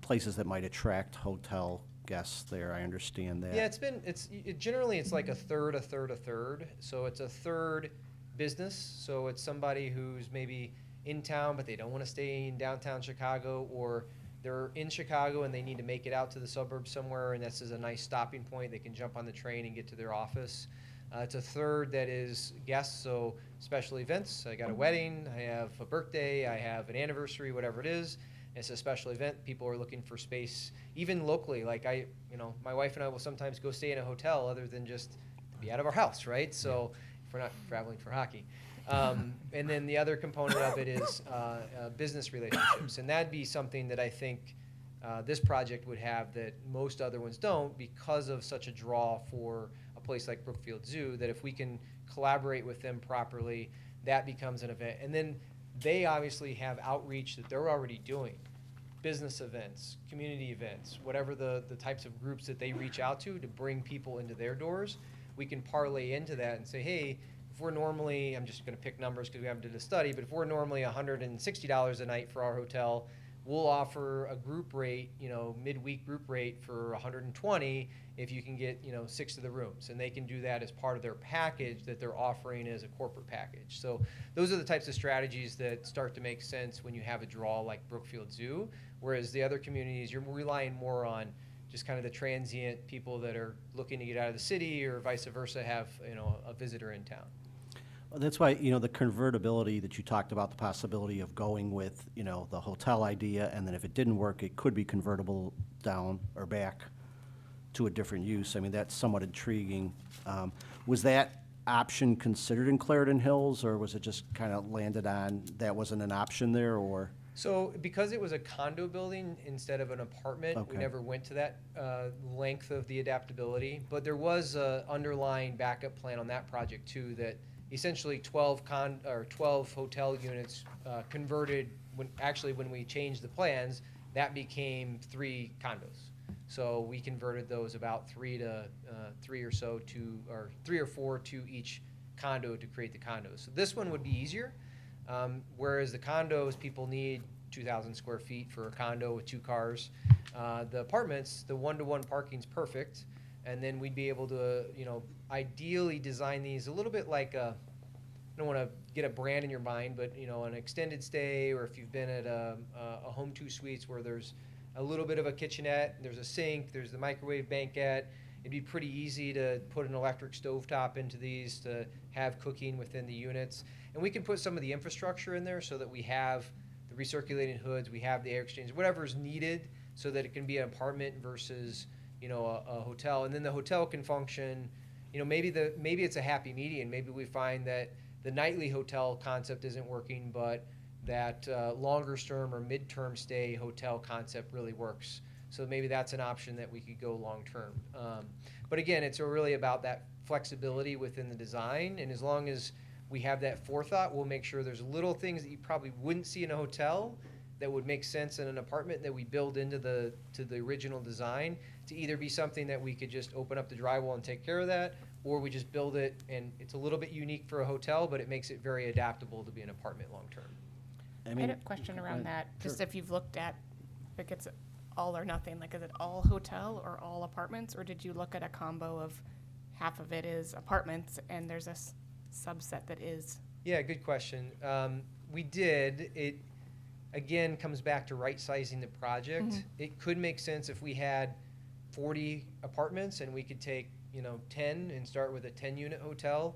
places that might attract hotel guests there. I understand that. Yeah, generally it's like a third, a third, a third. So it's a third business. So it's somebody who's maybe in town, but they don't want to stay in downtown Chicago, or they're in Chicago and they need to make it out to the suburbs somewhere, and this is a nice stopping point. They can jump on the train and get to their office. It's a third that is guests, so special events. I got a wedding, I have a birthday, I have an anniversary, whatever it is. It's a special event. People are looking for space, even locally. Like my wife and I will sometimes go stay in a hotel other than just to be out of our house, right? So if we're not traveling for hockey. And then the other component of it is business relationships. And that'd be something that I think this project would have that most other ones don't, because of such a draw for a place like Brookfield Zoo, that if we can collaborate with them properly, that becomes an event. And then they obviously have outreach that they're already doing. Business events, community events, whatever the types of groups that they reach out to bring people into their doors. We can parlay into that and say, hey, if we're normally, I'm just going to pick numbers because we haven't did a study, but if we're normally $160 a night for our hotel, we'll offer a group rate, midweek group rate for $120 if you can get, 6 of the rooms. And they can do that as part of their package that they're offering as a corporate package. So those are the types of strategies that start to make sense when you have a draw like Brookfield Zoo, whereas the other communities, you're relying more on just kind of the transient people that are looking to get out of the city, or vice versa, have, a visitor in town. Well, that's why, the convertibility that you talked about, the possibility of going with, the hotel idea, and then if it didn't work, it could be convertible down or back to a different use. That's somewhat intriguing. Was that option considered in Clarendon Hills, or was it just kind of landed on that wasn't an option there, or? So because it was a condo building instead of an apartment, we Okay. never went to that length of the adaptability. But there was a underlying backup plan on that project too, that essentially 12 hotel units converted when we changed the plans, that became 3 condos. So we converted those about 3 or 4 to each condo to create the condos. So this one would be easier, whereas the condos, people need 2,000 square feet for a condo with 2 cars. The apartments, the 1-to-1 parking's perfect. And then we'd be able to, ideally design these a little bit like I don't want to get a brand in your mind, but, an extended stay, or if you've been at a Home 2 Suites where there's a little bit of a kitchenette, there's a sink, there's the microwave banquette. It'd be pretty easy to put an electric stovetop into these to have cooking within the units. And we can put some of the infrastructure in there so that we have the recirculating hoods, we have the air exchange, whatever's needed, so that it can be an apartment versus a hotel. And then the hotel can function, maybe it's a happy median. Maybe we find that the nightly hotel concept isn't working, but that longer term or midterm stay hotel concept really works. So maybe that's an option that we could go long term. But again, it's really about that flexibility within the design. And as long as we have that forethought, we'll make sure there's little things that you probably wouldn't see in a hotel that would make sense in an apartment that we build into the original design, to either be something that we could just open up the drywall and take care of that, or we just build it and it's a little bit unique for a hotel, but it makes it very adaptable to be an apartment long term. I had a question around that, just Sure. if you've looked at, like, it's all or nothing, like, is it all hotel or all apartments, or did you look at a combo of half of it is apartments and there's a subset that is? Yeah, good question. We did. again, comes back to right-sizing the project. It could make sense if we had 40 apartments and we could take, 10 and start with a 10-unit hotel.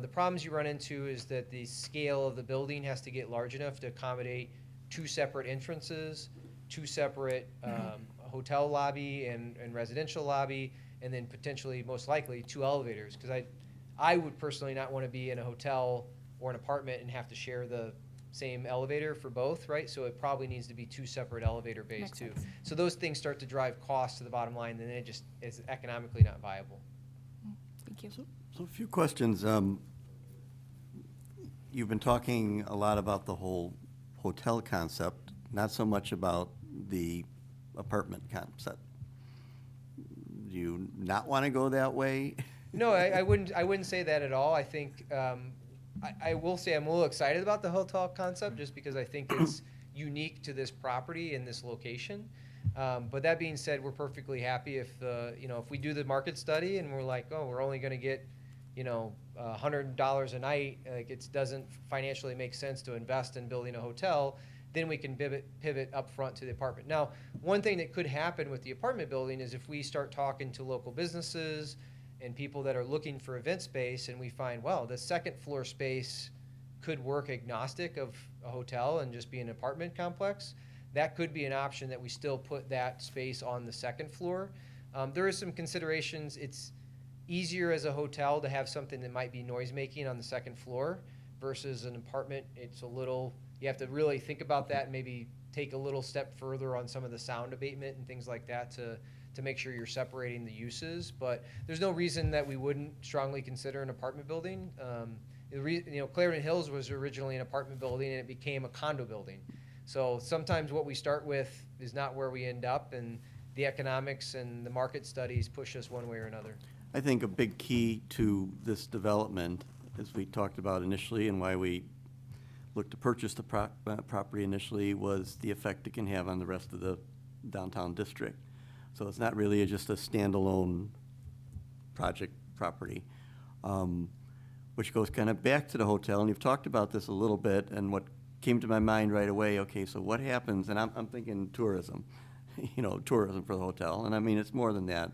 The problems you run into is that the scale of the building has to get large enough to accommodate 2 separate entrances, 2 separate hotel lobby and residential lobby, and then potentially, most likely, 2 elevators. Because I would personally not want to be in a hotel or an apartment and have to share the same elevator for both, right? So it probably needs to be 2 separate elevator bays Makes too. sense. So those things start to drive costs to the bottom line, and then it just is economically not viable. Thank you. So a few questions. You've been talking a lot about the whole hotel concept, not so much about the apartment concept. Do you not want to go that way? No, I wouldn't say that at all. I think, I will say I'm a little excited about the hotel concept just because I think it's unique to this property in this location. But that being said, we're perfectly happy if if we do the market study and we're like, oh, we're only gonna get, $100 a night, like it doesn't financially make sense to invest in building a hotel, then we can pivot up front to the apartment. Now, one thing that could happen with the apartment building is if we start talking to local businesses and people that are looking for event space and we find, well, the second floor space could work agnostic of a hotel and just be an apartment complex, that could be an option that we still put that space on the second floor. There is some considerations. It's easier as a hotel to have something that might be noise-making on the second floor versus an apartment. It's a little, you have to really think about that and maybe take a little step further on some of the sound abatement and things like that to make sure you're separating the uses. But there's no reason that we wouldn't strongly consider an apartment building. Clarendon Hills was originally an apartment building and it became a condo building. So sometimes what we start with is not where we end up, and the economics and the market studies push us one way or another. I think a big key to this development, as we talked about initially and why we looked to purchase the property initially, was the effect it can have on the rest of the downtown district. So it's not really just a standalone project property, which goes kind of back to the hotel. And you've talked about this a little bit, and what came to my mind right away, okay, so what happens, and I'm thinking tourism, tourism for the hotel, and I mean, it's more than that.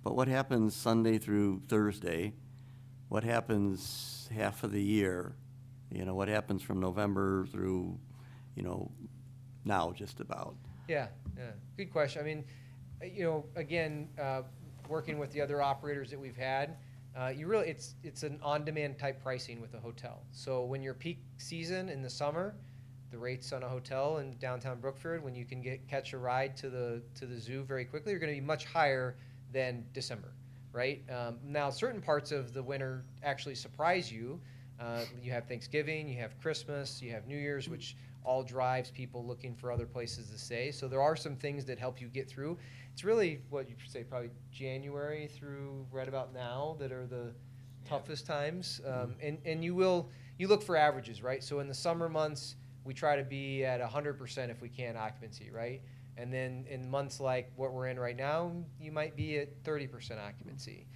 But what happens Sunday through Thursday? What happens half of the year? What happens from November through, now just about? Yeah, good question. I mean, again, working with the other operators that we've had, it's an on-demand type pricing with a hotel. So when you're peak season in the summer, the rates on a hotel in downtown Brookfield, when you can catch a ride to the zoo very quickly, are going to be much higher than December, right? Now, certain parts of the winter actually surprise you. You have Thanksgiving, you have Christmas, you have New Year's, which all drives people looking for other places to stay. So there are some things that help you get through. It's really what you say, probably January through right about now that are the toughest times. And you look for averages, right? So in the summer months, we try to be at 100% if we can occupancy, right? And then in months like what we're in right now, you might be at 30% occupancy.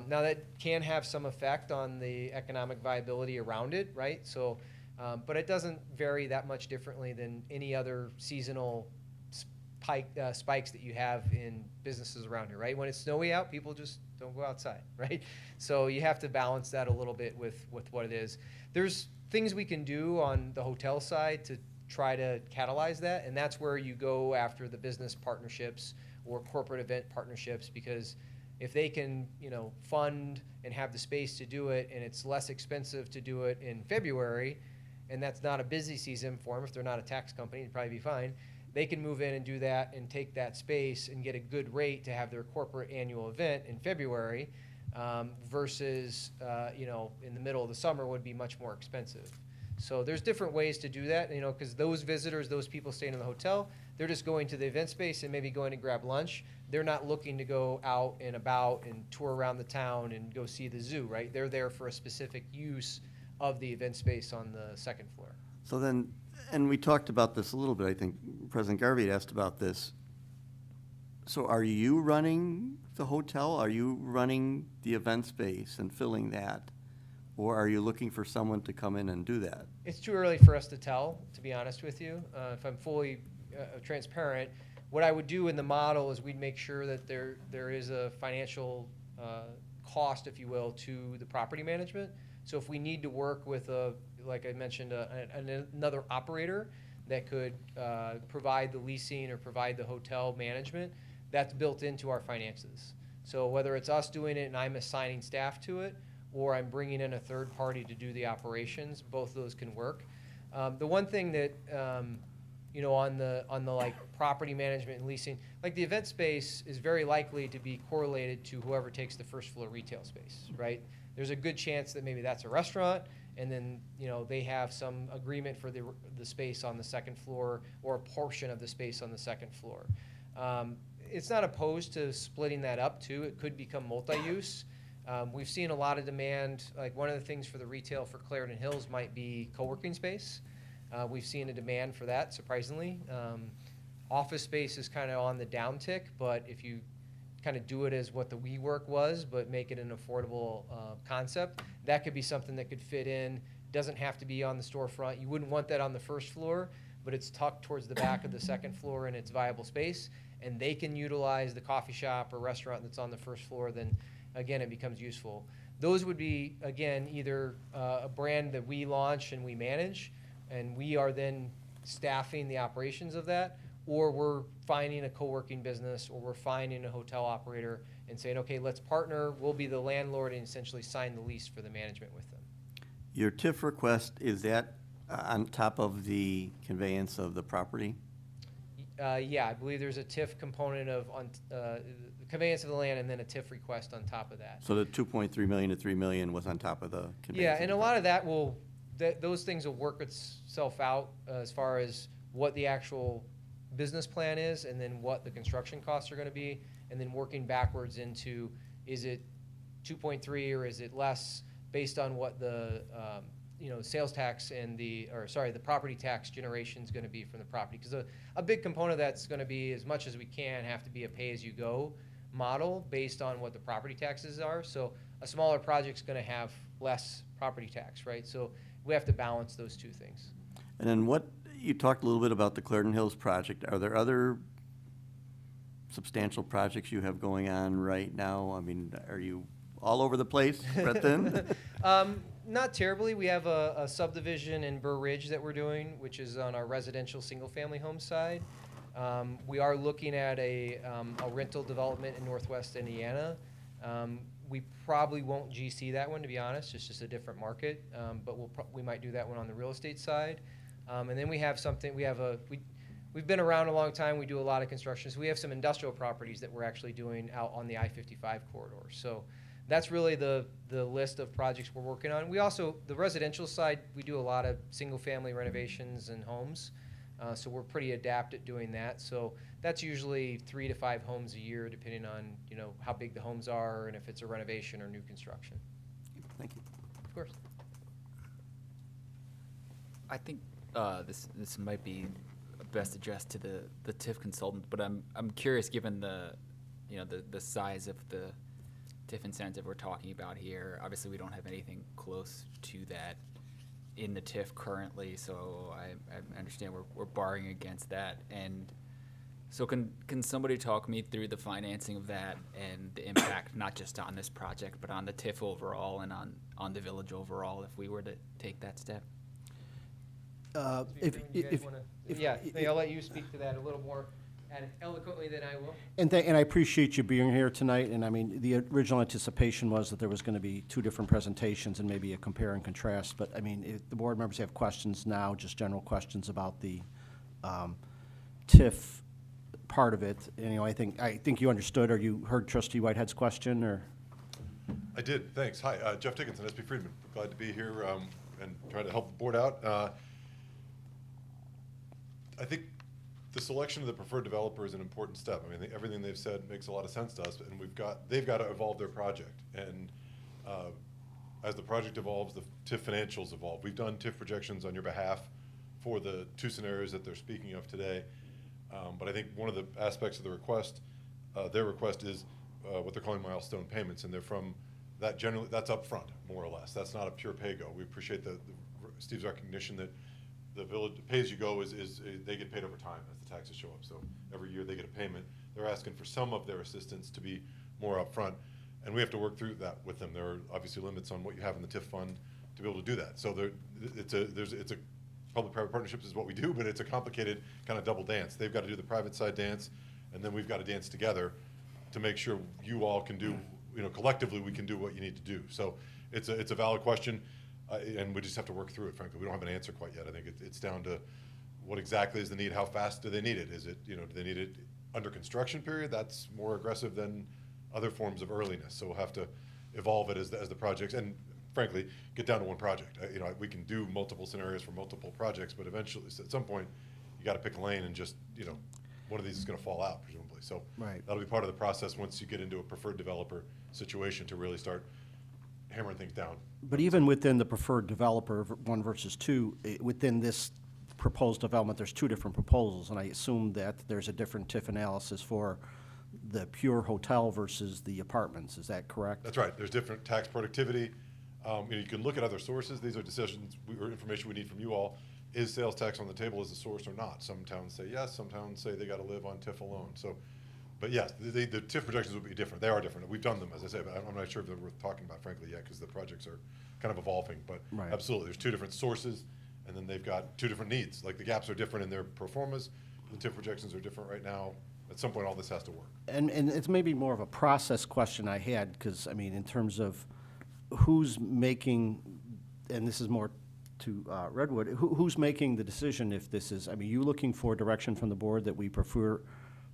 Now that can have some effect on the economic viability around it, right? So, but it doesn't vary that much differently than any other seasonal spikes that you have in businesses around here, right? When it's snowy out, people just don't go outside, right? So you have to balance that a little bit with what it is. There's things we can do on the hotel side to try to catalyze that, and that's where you go after the business partnerships or corporate event partnerships, because if they can, fund and have the space to do it, and it's less expensive to do it in February, and that's not a busy season for them, if they're not a tax company, it'd probably be fine, they can move in and do that and take that space and get a good rate to have their corporate annual event in February, versus, in the middle of the summer would be much more expensive. So there's different ways to do that, because those visitors, those people staying in the hotel, they're just going to the event space and maybe going to grab lunch. They're not looking to go out and about and tour around the town and go see the zoo, right? They're there for a specific use of the event space on the second floor. So then, and we talked about this a little bit, I think President Garvey had asked about this. So are you running the hotel? Are you running the event space and filling that? Or are you looking for someone to come in and do that? It's too early for us to tell, to be honest with you. If I'm fully transparent, what I would do in the model is we'd make sure that there is a financial cost, if you will, to the property management. So if we need to work with like I mentioned, another operator that could provide the leasing or provide the hotel management, that's built into our finances. So whether it's us doing it and I'm assigning staff to it, or I'm bringing in a third party to do the operations, both of those can work. The one thing that, you know, on the like property management and leasing, like the event space is very likely to be correlated to whoever takes the first floor retail space, right? There's a good chance that maybe that's a restaurant, and then, you know, they have some agreement for the space on the second floor or a portion of the space on the second floor. It's not opposed to splitting that up too. It could become multi-use. We've seen a lot of demand, like one of the things for the retail for Clarendon Hills might be co-working space. We've seen a demand for that, surprisingly. Office space is kind of on the downtick, but if you kind of do it as what the WeWork was, but make it an affordable concept, that could be something that could fit in. Doesn't have to be on the storefront. You wouldn't want that on the first floor, but it's tucked towards the back of the second floor and it's viable space, and they can utilize the coffee shop or restaurant that's on the first floor, then again, it becomes useful. Those would be, again, either a brand that we launch and we manage, and we are then staffing the operations of that, or we're finding a co-working business, or we're finding a hotel operator and saying, okay, let's partner, we'll be the landlord and essentially sign the lease for the management with them. Your TIF request, is that on top of the conveyance of the property? Yeah, I believe there's a TIF component of conveyance of the land and then a TIF request on top of that. So the 2.3 million to 3 million was on top of the conveyance? Yeah, and a lot of that those things will work itself out as far as what the actual business plan is and then what the construction costs are going to be, and then working backwards into, is it 2.3 or is it less based on what the sales tax and the property tax generation is going to be from the property. Because a big component of that's going to be, as much as we can, have to be a pay-as-you-go model based on what the property taxes are. So a smaller project's going to have less property tax, right? So we have to balance those two things. And then you talked a little bit about the Clarendon Hills project. Are there other substantial projects you have going on right now? I mean, are you all over the place, spread thin? Not terribly. We have a subdivision in Burr Ridge that we're doing, which is on our residential single-family home side. We are looking at a rental development in Northwest Indiana. We probably won't GC that one, to be honest. It's just a different market, but we might do that one on the real estate side. And then we have something. We've been around a long time. We do a lot of construction. So we have some industrial properties that we're actually doing out on the I-55 corridor. So that's really the list of projects we're working on. We also, the residential side, we do a lot of single-family renovations and homes. So we're pretty adept at doing that. So that's usually 3 to 5 homes a year, depending on how big the homes are and if it's a renovation or new construction. Thank you. Of course. I think this might be best addressed to the TIF consultant, but I'm curious, given the size of the TIF incentive we're talking about here. Obviously, we don't have anything close to that in the TIF currently, so I understand we're barring against that. And so can somebody talk me through the financing of that and the impact, not just on this project, but on the TIF overall and on the village overall, if we were to take that step? I'll let you speak to that a little more eloquently than I will. And I appreciate you being here tonight, and I mean, the original anticipation was that there was going to be 2 different presentations and maybe a compare and contrast, but I mean, if the board members have questions now, just general questions about the TIF part of it, and, I think you understood, or you heard Trustee Whitehead's question, or? I did, thanks. Hi, Jeff Dickinson, SB Friedman. Glad to be here and try to help the board out. I think the selection of the preferred developer is an important step. I mean, everything they've said makes a lot of sense to us, and they've got to evolve their project. And as the project evolves, the TIF financials evolve. We've done TIF projections on your behalf for the 2 scenarios that they're speaking of today. But I think one of the aspects of the request, their request is what they're calling milestone payments, and they're from that generally, that's up front, more or less. That's not a pure pay-go. We appreciate the Steve's recognition that the village, pay-as-you-go is they get paid over time as the taxes show up. So every year they get a payment. They're asking for some of their assistance to be more upfront, and we have to work through that with them. There are obviously limits on what you have in the TIF fund to be able to do that. So it's a public-private partnerships is what we do, but it's a complicated kind of double dance. They've got to do the private side dance, and then we've got to dance together to make sure you all can do, collectively we can do what you need to do. So it's a valid question, and we just have to work through it, frankly. We don't have an answer quite yet. I think it's down to what exactly is the need, how fast do they need it? Is it, do they need it under construction period? That's more aggressive than other forms of earliness. So we'll have to evolve it as the projects, and frankly, get down to one project. We can do multiple scenarios for multiple projects, but eventually, at some point, you got to pick a lane and just, one of these is going to fall out, presumably. So Right. that'll be part of the process once you get into a preferred developer situation to really start hammering things down. But even within the preferred developer, 1 versus 2, within this proposed development, there's 2 different proposals, and I assume that there's a different TIF analysis for the pure hotel versus the apartments. Is that correct? That's right. There's different tax productivity. You can look at other sources. These are decisions or information we need from you all. Is sales tax on the table as a source or not? Some towns say yes, some towns say they got to live on TIF alone. So, but yes, the TIF projections will be different. They are different. We've done them, as I say, but I'm not sure if they're worth talking about, frankly, yet, because the projects are kind of evolving. But Right. absolutely, there's 2 different sources, and then they've got 2 different needs. Like the gaps are different in their pro formas. The TIF projections are different right now. At some point, all this has to work. And it's maybe more of a process question I had, because, I mean, in terms of who's making, and this is more to Redwood, who's making the decision if this is, I mean, you looking for direction from the board that we prefer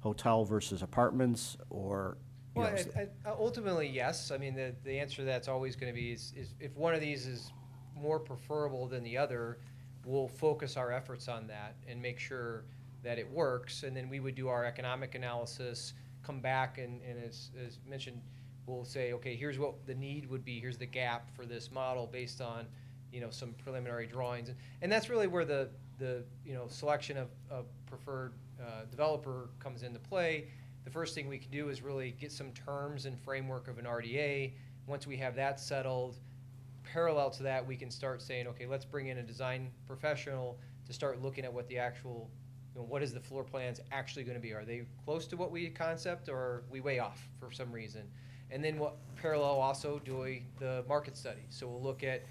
hotel versus apartments, or? you Well, know, ultimately, yes. I mean, the answer to that's always going to be is if one of these is more preferable than the other, we'll focus our efforts on that and make sure that it works. And then we would do our economic analysis, come back, and as mentioned, we'll say, okay, here's what the need would be, here's the gap for this model based on, some preliminary drawings. And that's really where the selection of preferred developer comes into play. The first thing we can do is really get some terms and framework of an RDA. Once we have that settled, parallel to that, we can start saying, okay, let's bring in a design professional to start looking at what the actual, what is the floor plans actually going to be? Are they close to what we concept, or are we way off for some reason? And then what parallel also doing the market study. So we'll look at,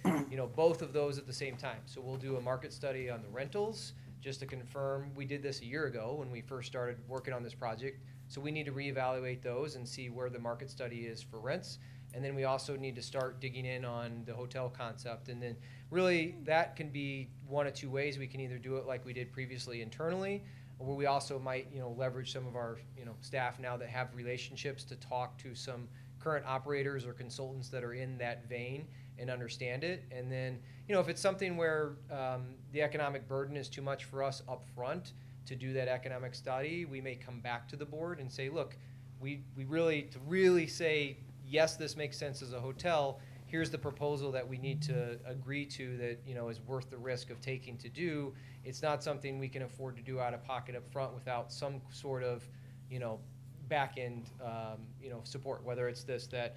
both of those at the same time. So we'll do a market study on the rentals, just to confirm. We did this a year ago when we first started working on this project. So we need to reevaluate those and see where the market study is for rents. And then we also need to start digging in on the hotel concept. And then really that can be one of 2 ways. We can either do it like we did previously internally, or we also might, leverage some of our, staff now that have relationships to talk to some current operators or consultants that are in that vein and understand it. And then, if it's something where the economic burden is too much for us up front to do that economic study, we may come back to the board and say, look, we really say, yes, this makes sense as a hotel, here's the proposal that we need to agree to that, is worth the risk of taking to do. It's not something we can afford to do out of pocket up front without some sort of, back end, support, whether it's that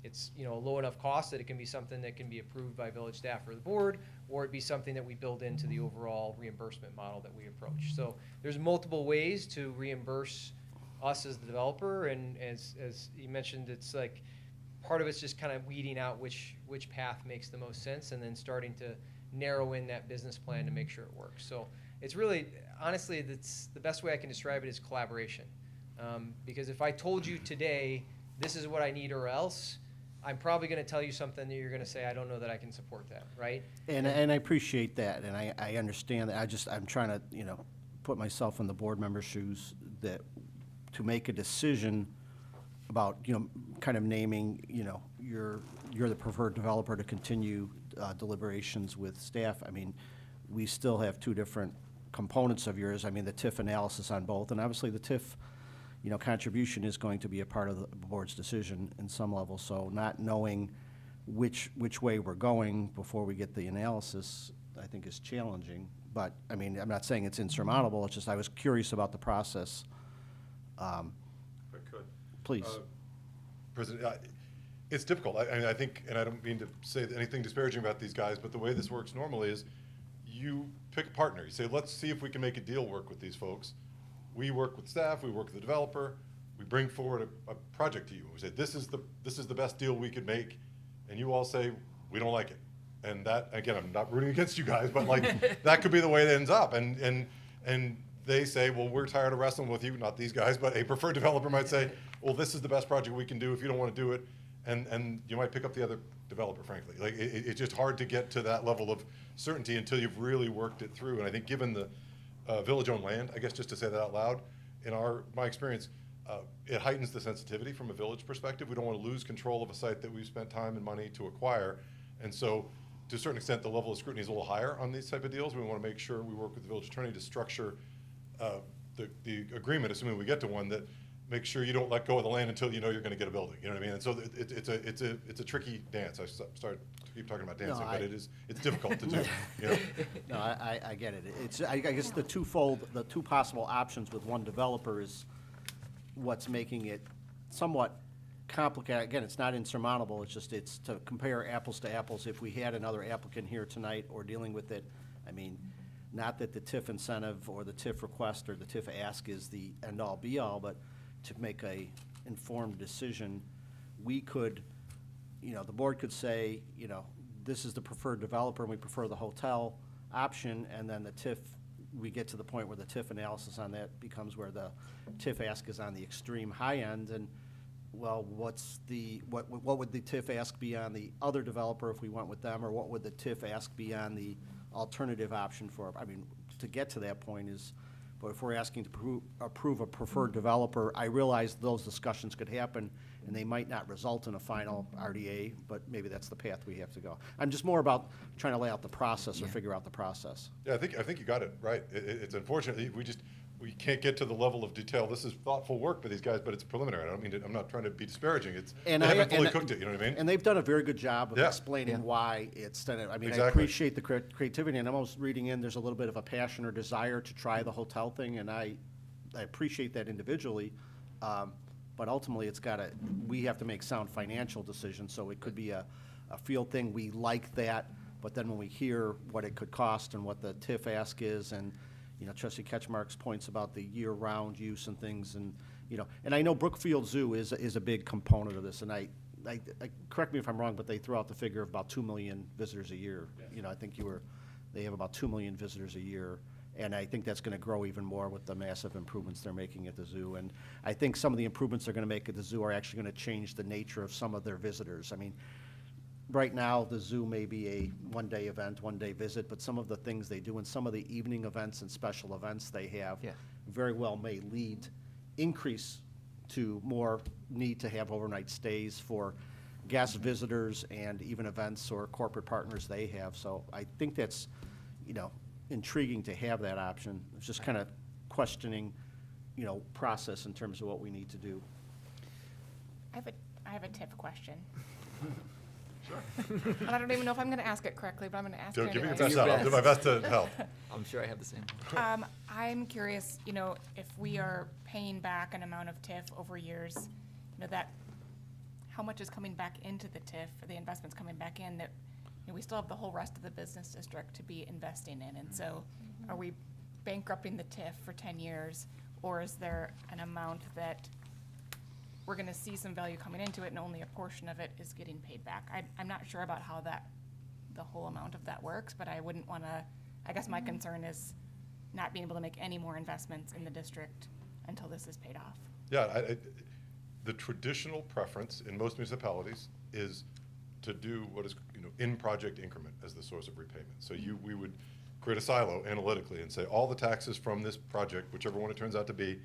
it's, a low enough cost that it can be something that can be approved by village staff or the board, or it be something that we build into the overall reimbursement model that we approach. So there's multiple ways to reimburse us as the developer, and as you mentioned, it's like, part of it's just kind of weeding out which path makes the most sense, and then starting to narrow in that business plan to make sure it works. So it's really, honestly, that's the best way I can describe it is collaboration. Because if I told you today, this is what I need or else, I'm probably going to tell you something that you're going to say, I don't know that I can support that, right? And I appreciate that, and I understand that. I'm trying to, put myself in the board member's shoes, that to make a decision about, kind of naming, you're the preferred developer to continue deliberations with staff. I mean, we still have 2 different components of yours. I mean, the TIF analysis on both, and obviously the TIF, contribution is going to be a part of the board's decision in some level. So not knowing which way we're going before we get the analysis, I think, is challenging. But, I mean, I'm not saying it's insurmountable. It's just I was curious about the process. If I could. Please. President, it's difficult. I think, and I don't mean to say anything disparaging about these guys, but the way this works normally is you pick a partner. You say, let's see if we can make a deal work with these folks. We work with staff, we work with the developer, we bring forward a project to you. We say, this is the best deal we could make, and you all say, we don't like it. And that, again, I'm not rooting against you guys, but like, that could be the way it ends up. And they say, well, we're tired of wrestling with you, not these guys, but a preferred developer might say, well, this is the best project we can do if you don't want to do it. And you might pick up the other developer, frankly. Like, it's just hard to get to that level of certainty until you've really worked it through. And I think given the village-owned land, I guess just to say that out loud, in my experience, it heightens the sensitivity from a village perspective. We don't want to lose control of a site that we've spent time and money to acquire. And so, to a certain extent, the level of scrutiny is a little higher on these type of deals. We want to make sure we work with the village attorney to structure the agreement, assuming we get to one, that makes sure you don't let go of the land until you know you're going to get a building. You know what I mean? And so it's a tricky dance. I started to keep talking about dancing, but it's difficult to do. You know? No, I get it. I guess the two possible options with one developer is what's making it somewhat complicated. Again, it's not insurmountable. It's to compare apples to apples. If we had another applicant here tonight or dealing with it, I mean, not that the TIF incentive or the TIF request or the TIF ask is the end-all be-all, but to make a informed decision, we could, the board could say, this is the preferred developer and we prefer the hotel option, and then the TIF, we get to the point where the TIF analysis on that becomes where the TIF ask is on the extreme high end, and well, what would the TIF ask be on the other developer if we went with them, or what would the TIF ask be on the alternative option for, I mean, to get to that point is, but if we're asking to approve a preferred developer, I realize those discussions could happen and they might not result in a final RDA, but maybe that's the path we have to go. I'm just more about trying to lay out the process or figure out the process. Yeah, I think you got it right. It's unfortunate we can't get to the level of detail. This is thoughtful work by these guys, but it's preliminary. I'm not trying to be disparaging. They haven't fully cooked it, you know what I mean? And they've done a very good job of Yeah. explaining why it's done it. I mean, I Exactly. appreciate the creativity, and I'm almost reading in, there's a little bit of a passion or desire to try the hotel thing, and I appreciate that individually. But ultimately, we have to make sound financial decisions, so it could be a field thing. We like that, but then when we hear what it could cost and what the TIF ask is, and Trustee Ketchmark's points about the year-round use and things, and and I know Brookfield Zoo is a big component of this, and I correct me if I'm wrong, but they threw out the figure of about 2 million visitors a year. Yes. I think they have about 2 million visitors a year, and I think that's going to grow even more with the massive improvements they're making at the zoo. And I think some of the improvements they're going to make at the zoo are actually going to change the nature of some of their visitors. I mean, right now, the zoo may be a one-day event, one-day visit, but some of the things they do and some of the evening events and special events they have very well may increase to more need to have overnight stays for guest visitors and even events or corporate partners they have. So I think that's, intriguing to have that option. It's just kind of questioning, process in terms of what we need to do. I have a TIF question. And I don't even know if I'm going to ask it correctly, but I'm going to ask it Give me your anyway. best shot. I'll do my best to help. I'm sure I have the same. I'm curious, if we are paying back an amount of TIF over years, how much is coming back into the TIF, or the investments coming back in, that we still have the whole rest of the business district to be investing in. And so are we bankrupting the TIF for 10 years, or is there an amount that we're going to see some value coming into it and only a portion of it is getting paid back? I'm not sure about how the whole amount of that works, but I wouldn't want to, I guess my concern is not being able to make any more investments in the district until this is paid off. Yeah, the traditional preference in most municipalities is to do what is, in-project increment as the source of repayment. So we would create a silo analytically and say all the taxes from this project, whichever one it turns out to be,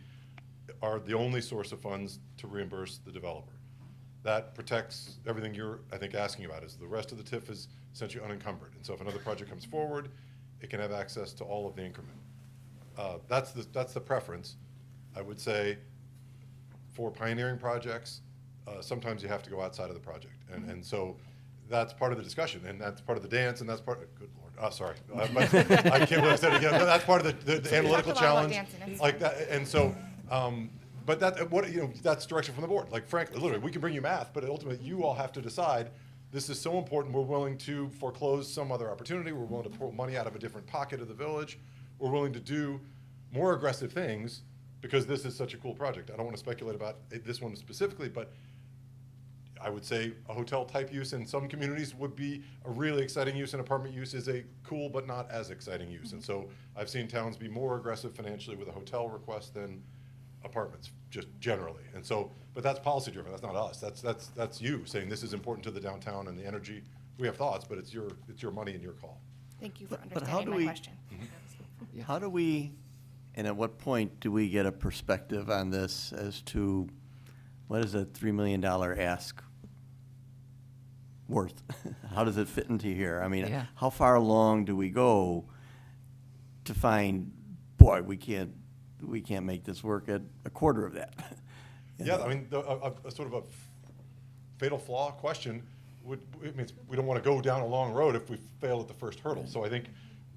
are the only source of funds to reimburse the developer. That protects everything you're, I think, asking about, is the rest of the TIF is essentially unencumbered. And so if another project comes forward, it can have access to all of the increment. That's the preference. I would say for pioneering projects, sometimes you have to go outside of the project. And so that's part of the discussion, and that's part of the dance, and that's part of, good Lord, sorry. I can't believe I said it again, but that's part of the analytical challenge. Like that, and so, but that's direction from the board. Like, frankly, literally, we can bring you math, but ultimately, you all have to decide this is so important, we're willing to foreclose some other opportunity, we're willing to pull money out of a different pocket of the village, we're willing to do more aggressive things because this is such a cool project. I don't want to speculate about this one specifically, but I would say a hotel type use in some communities would be a really exciting use, and apartment use is a cool but not as exciting use. And so I've seen towns be more aggressive financially with a hotel request than apartments, just generally. And so, but that's policy driven, that's not us. That's you saying this is important to the downtown and the energy. We have thoughts, but it's your money and your call. Thank you for But how understanding do my we- question. How do we, and at what point do we get a perspective on this as to what is a $3 million ask worth? How does it fit into here? I mean, Yeah. how far along do we go to find, boy, we can't make this work at a quarter of that? You Yeah, know? I mean, a sort of a fatal flaw question it means we don't want to go down a long road if we fail at the first hurdle. So I think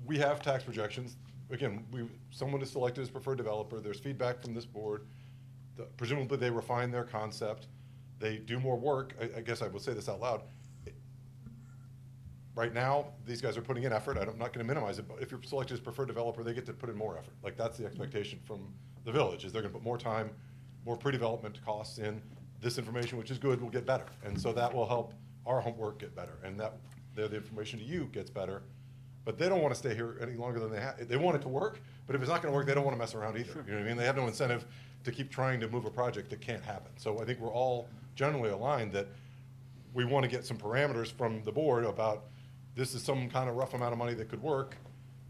we have tax projections. Again, someone is selected as preferred developer. There's feedback from this board. Presumably they refine their concept. They do more work. I guess I will say this out loud. Right now, these guys are putting in effort. I'm not going to minimize it, but if you're selected as preferred developer, they get to put in more effort. Like, that's the expectation from the village, is they're going to put more time, more pre-development costs in. This information, which is good, will get better. And so that will help our homework get better. And that the information to you gets better. But they don't want to stay here any longer than they have. They want it to work, but if it's not going to work, they don't want to mess around either. You know what I mean? They have no incentive to keep trying to move a project that can't happen. So I think we're all generally aligned that we want to get some parameters from the board about this is some kind of rough amount of money that could work.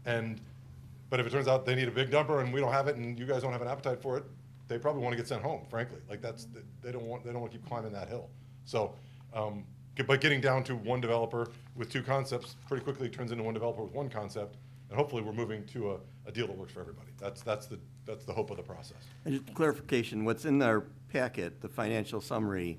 But if it turns out they need a big number and we don't have it and you guys don't have an appetite for it, they probably want to get sent home, frankly. Like, they don't want to keep climbing that hill. So, but getting down to one developer with two concepts pretty quickly turns into one developer with one concept, and hopefully we're moving to a deal that works for everybody. That's the hope of the process. And just clarification, what's in our packet, the financial summary,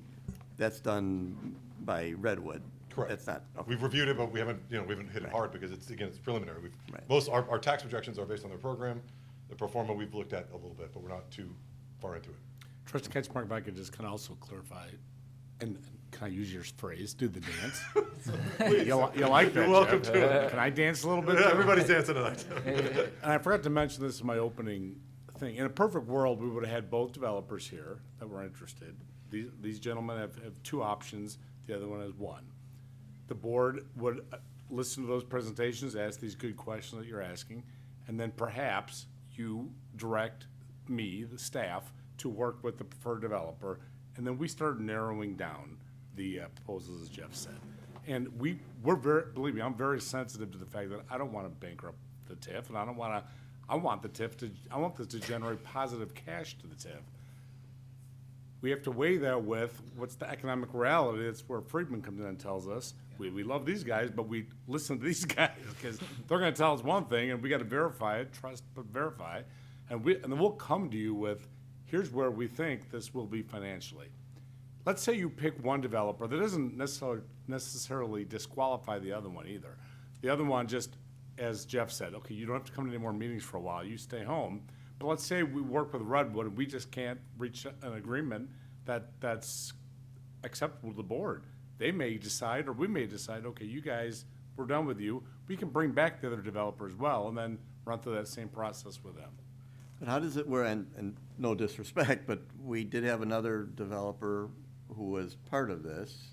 that's done by Redwood? Correct. That's not, okay. We've reviewed it, but we haven't hit it hard because it's preliminary. Right. Our tax projections are based on their program. The pro forma we've looked at a little bit, but we're not too far into it. Trustee Ketchmark, if I could just kind of also clarify, and can I use your phrase, do the dance? You like that, You're welcome Jeff. to it. Can I dance a little bit? Yeah, too? everybody's dancing tonight. And I forgot to mention this in my opening thing. In a perfect world, we would have had both developers here that were interested. These gentlemen have two options. The other one has one. The board would listen to those presentations, ask these good questions that you're asking, and then perhaps you direct me, the staff, to work with the preferred developer, and then we start narrowing down the proposals, as Jeff said. And we're very, believe me, I'm very sensitive to the fact that I don't want to bankrupt the TIF, and I want this to generate positive cash to the TIF. We have to weigh that with what's the economic reality. That's where Friedman comes in and tells us, we love these guys, but we listen to these guys because they're going to tell us one thing, and we got to verify it, trust but verify, and then we'll come to you with, here's where we think this will be financially. Let's say you pick one developer that doesn't necessarily disqualify the other one either. The other one, just as Jeff said, okay, you don't have to come to any more meetings for a while. You stay home. But let's say we work with Redwood and we just can't reach an agreement that's acceptable to the board. They may decide, or we may decide, okay, you guys, we're done with you. We can bring back the other developer as well and then run through that same process with them. But how does it work, and no disrespect, but we did have another developer who was part of this.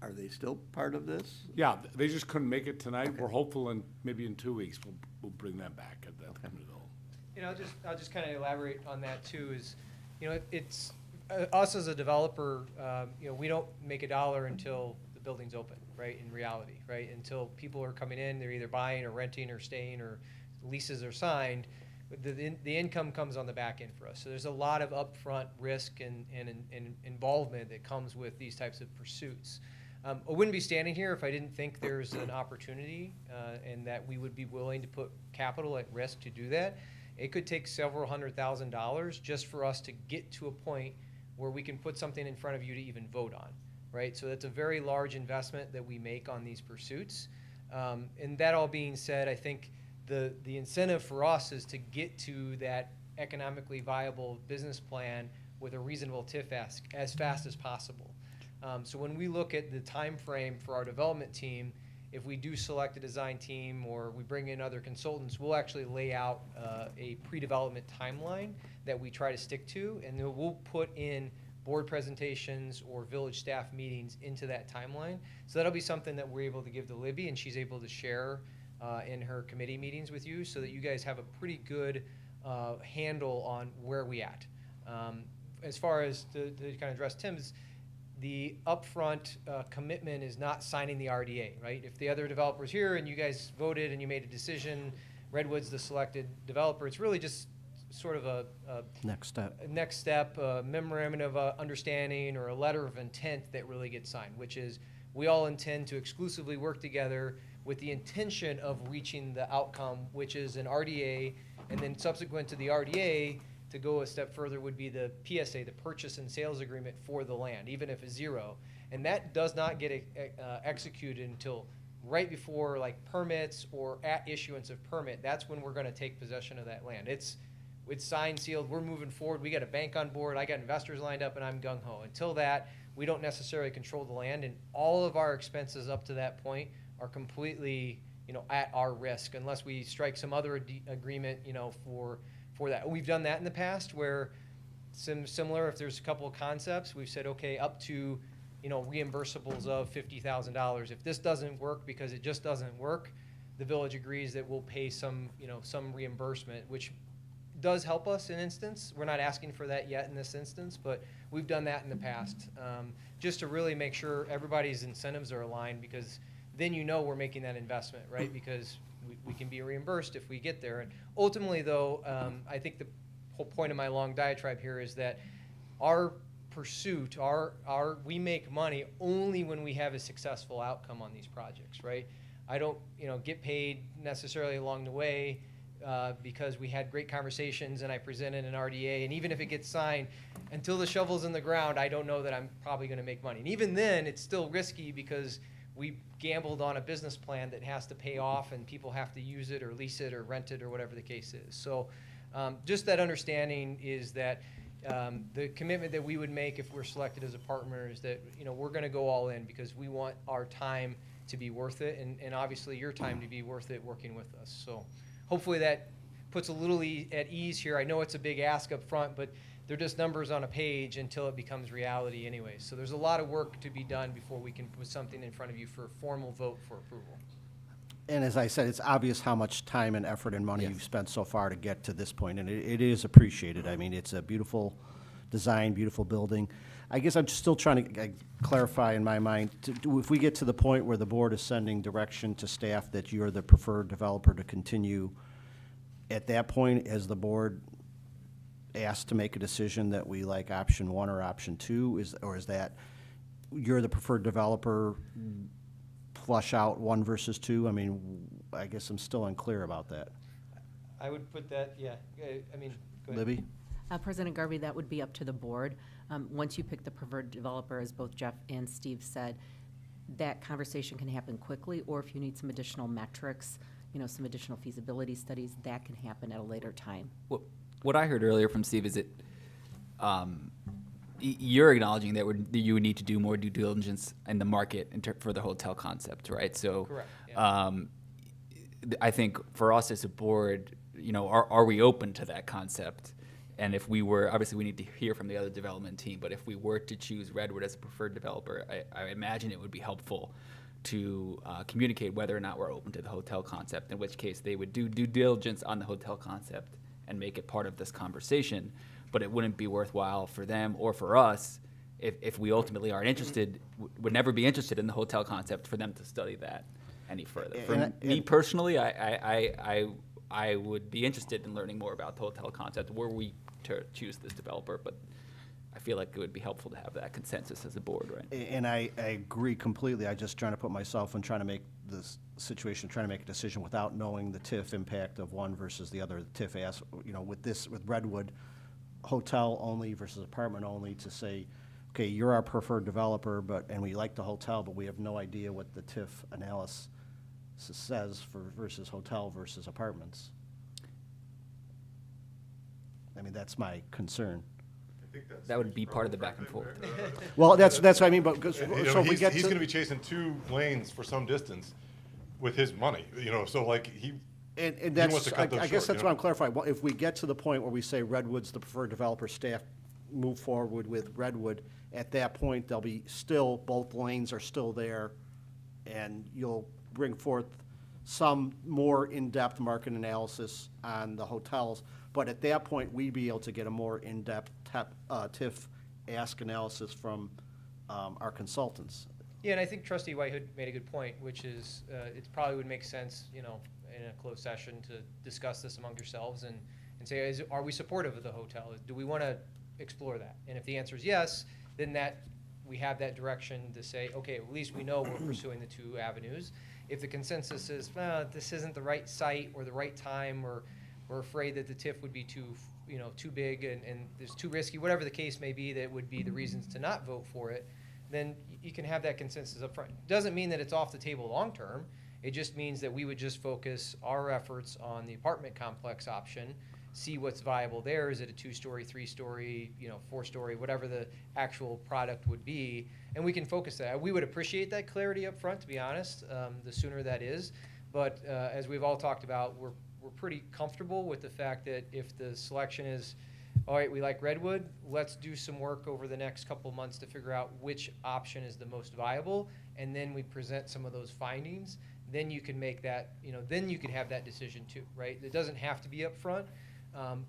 Are they still part of this? Yeah, they just couldn't make it tonight. We're hopeful maybe in 2 weeks, we'll bring them back at that committee. You know, I'll just kind of elaborate on that too, is, you know, it's, us as a developer, you know, we don't make a dollar until the building's open, right, in reality, right? Until people are coming in, they're either buying or renting or staying or leases are signed, the income comes on the back end for us. So there's a lot of upfront risk and involvement that comes with these types of pursuits. I wouldn't be standing here if I didn't think there's an opportunity and that we would be willing to put capital at risk to do that. It could take several $100,000 just for us to get to a point where we can put something in front of you to even vote on, right? So that's a very large investment that we make on these pursuits. And that all being said, I think the incentive for us is to get to that economically viable business plan with a reasonable TIF ask as fast as possible. So when we look at the time frame for our development team, if we do select a design team or we bring in other consultants, we'll actually lay out a pre-development timeline that we try to stick to, and then we'll put in board presentations or village staff meetings into that timeline. So that'll be something that we're able to give to Libby, and she's able to share in her committee meetings with you, so that you guys have a pretty good handle on where we at. As far as to kind of address Tim's, the upfront commitment is not signing the RDA, right? If the other developer's here and you guys voted and you made a decision, Redwood's the selected developer, it's really just sort of a Next step. a next step, a memorandum of understanding or a letter of intent that really gets signed, which is we all intend to exclusively work together with the intention of reaching the outcome, which is an RDA, and then subsequent to the RDA, to go a step further would be the PSA, the purchase and sales agreement for the land, even if it's zero. And that does not get executed until right before like permits or at issuance of permit. That's when we're gonna take possession of that land. It's signed, sealed, we're moving forward, we got a bank on board, I got investors lined up, and I'm gung-ho. Until that, we don't necessarily control the land, and all of our expenses up to that point are completely, at our risk, unless we strike some other agreement, for that. We've done that in the past where similar, if there's a couple of concepts, we've said, okay, up to, reimbursables of $50,000. If this doesn't work because it just doesn't work, the village agrees that we'll pay some reimbursement, which does help us in instance. We're not asking for that yet in this instance, but we've done that in the past, just to really make sure everybody's incentives are aligned, because then we're making that investment, right? Because we can be reimbursed if we get there. And ultimately, though, I think the whole point of my long diatribe here is that our pursuit, we make money only when we have a successful outcome on these projects, right? I don't, get paid necessarily along the way because we had great conversations and I presented an RDA, and even if it gets signed, until the shovel's in the ground, I don't know that I'm probably going to make money. And even then, it's still risky because we gambled on a business plan that has to pay off and people have to use it or lease it or rent it or whatever the case is. So just that understanding is that the commitment that we would make if we're selected as a partner is that, we're going to go all in because we want our time to be worth it, and obviously your time to be worth it working with us. So hopefully that puts a little at ease here. I know it's a big ask up front, but they're just numbers on a page until it becomes reality anyway. So there's a lot of work to be done before we can put something in front of you for a formal vote for approval. And as I said, it's obvious how much time and effort and money Yes. you've spent so far to get to this point, and it is appreciated. I mean, it's a beautiful design, beautiful building. I guess I'm just still trying to clarify in my mind, if we get to the point where the board is sending direction to staff that you're the preferred developer to continue, at that point, as the board asked to make a decision that we like option 1 or option 2, is that you're the preferred developer, flush out 1 versus 2? I mean, I guess I'm still unclear about that. I would put that, yeah, I mean, go ahead. Libby? President Garvey, that would be up to the board. Once you pick the preferred developer, as both Jeff and Steve said, that conversation can happen quickly, or if you need some additional metrics, some additional feasibility studies, that can happen at a later time. What I heard earlier from Steve is that you're acknowledging that you would need to do more due diligence in the market for the hotel concept, right? So, Correct, yeah. I think for us as a board, are we open to that concept? And if we were, obviously we need to hear from the other development team, but if we were to choose Redwood as a preferred developer, I imagine it would be helpful to communicate whether or not we're open to the hotel concept, in which case they would do due diligence on the hotel concept and make it part of this conversation. But it wouldn't be worthwhile for them or for us if we ultimately aren't interested, would never be interested in the hotel concept, for them to study that any further. For me personally, I would be interested in learning more about the hotel concept were we to choose this developer, but I feel like it would be helpful to have that consensus as a board, right? And I agree completely. I just trying to put myself in trying to make this situation, trying to make a decision without knowing the TIF impact of one versus the other. The TIF asks, with Redwood, hotel only versus apartment only, to say, okay, you're our preferred developer, and we like the hotel, but we have no idea what the TIF analysis says for versus hotel versus apartments. I mean, that's my concern. that would be part of the back and forth. Well, that's what I mean, but, You know, so if we get he's to. gonna be chasing 2 lanes for some distance with his money, you know, so like And wants that's, to cut those I guess short, that's you what know? I'm clarifying. Well, if we get to the point where we say Redwood's the preferred developer, staff move forward with Redwood, at that point, there'll be still, both lanes are still there, and you'll bring forth some more in-depth market analysis on the hotels. But at that point, we'd be able to get a more in-depth TIF ask analysis from our consultants. Yeah, and I think Trustee Whitehood made a good point, which is, it probably would make sense, you know, in a closed session to discuss this among yourselves and say, are we supportive of the hotel? Do we want to explore that? And if the answer is yes, then we have that direction to say, okay, at least we know we're pursuing the 2 avenues. If the consensus is, this isn't the right site or the right time, or we're afraid that the TIF would be too big and it's too risky, whatever the case may be, that would be the reasons to not vote for it, then you can have that consensus up front. Doesn't mean that it's off the table long term. It just means that we would just focus our efforts on the apartment complex option, see what's viable there. Is it a 2-story, 3-story, 4-story, whatever the actual product would be, and we can focus that. We would appreciate that clarity up front, to be honest, the sooner that is. But as we've all talked about, we're pretty comfortable with the fact that if the selection is, all right, we like Redwood, let's do some work over the next couple of months to figure out which option is the most viable, and then we present some of those findings. Then you can make that, then you could have that decision too, right? It doesn't have to be up front,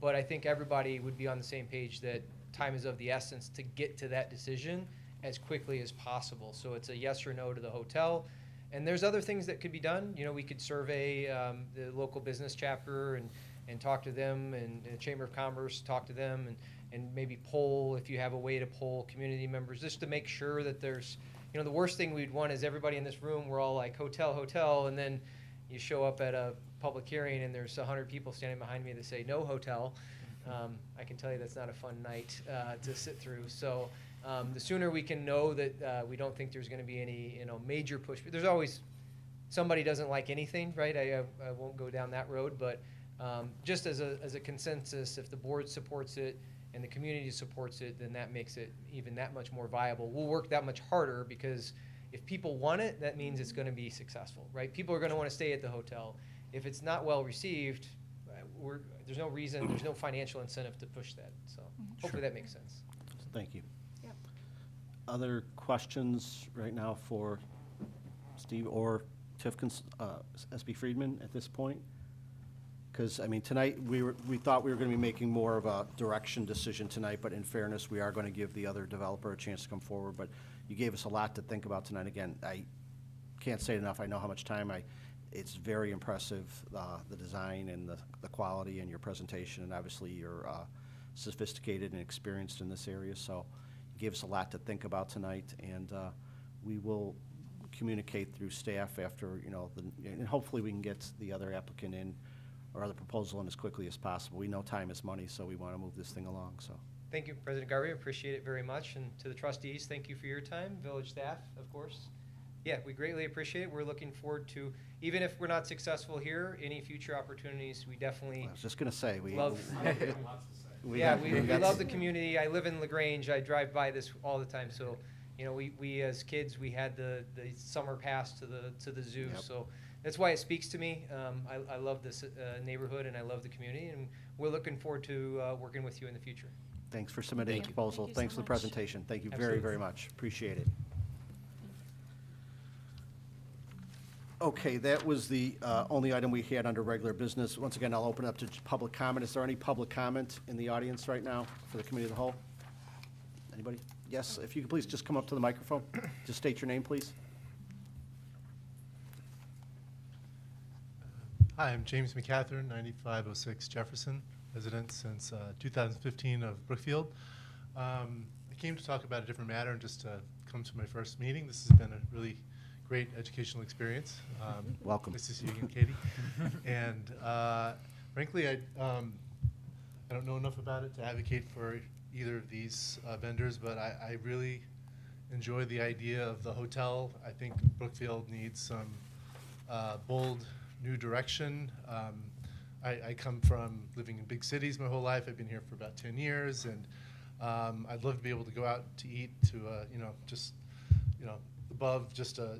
but I think everybody would be on the same page that time is of the essence to get to that decision as quickly as possible. So it's a yes or no to the hotel. And there's other things that could be done. We could survey the local business chapter and talk to them, and the Chamber of Commerce, talk to them, and maybe poll, if you have a way to poll community members, just to make sure that there's, the worst thing we'd want is everybody in this room, we're all like, hotel, hotel, and then you show up at a public hearing and there's 100 people standing behind me that say no hotel. I can tell you that's not a fun night to sit through. So the sooner we can know that we don't think there's going to be any major push. There's always somebody doesn't like anything, right? I won't go down that road, but just as a consensus, if the board supports it and the community supports it, then that makes it even that much more viable. We'll work that much harder because if people want it, that means it's going to be successful, right? People are going to want to stay at the hotel. If it's not well received, there's no reason, there's no financial incentive to push that. So hopefully that makes sense. Thank you. Yep. Other questions right now for Steve or Tiff, SB Friedman at this point? Because, I mean, tonight, we thought we were going to be making more of a direction decision tonight, but in fairness, we are going to give the other developer a chance to come forward. But you gave us a lot to think about tonight. Again, I can't say it enough. I know how much time it's very impressive, the design and the quality and your presentation, and obviously you're sophisticated and experienced in this area. So you gave us a lot to think about tonight, and we will communicate through staff after, and hopefully we can get the other applicant in or other proposal in as quickly as possible. We know time is money, so we want to move this thing along, so. Thank you, President Garvey. I appreciate it very much. And to the trustees, thank you for your time. Village staff, of course. Yeah, we greatly appreciate it. We're looking forward to, even if we're not successful here, any future opportunities, we definitely I was just going to say, we love. we love the community. I live in LaGrange. I drive by this all the time. So, we as kids, we had the summer pass to the zoo. Yep. So that's why it speaks to me. I love this neighborhood and I love the community, and we're looking forward to working with you in the future. Thanks for submitting the Thank you. proposal. Thank you Thanks so for the much. presentation. Thank you very, Absolutely. very much. Appreciate it. Okay, that was the only item we had under regular business. Once again, I'll open up to public comment. Is there any public comment in the audience right now for the committee of the whole? Anybody? Yes, if you could please just come up to the microphone. Just state your name, please. Hi, I'm James McCathern, 9506 Jefferson, resident since 2015 of Brookfield. I came to talk about a different matter and just to come to my first meeting. This has been a really great educational experience. Welcome. Nice to see you again, Katie. And frankly, I don't know enough about it to advocate for either of these vendors, but I really enjoy the idea of the hotel. I think Brookfield needs some bold new direction. I come from living in big cities my whole life. I've been here for about 10 years, and I'd love to be able to go out to eat to, just, above just a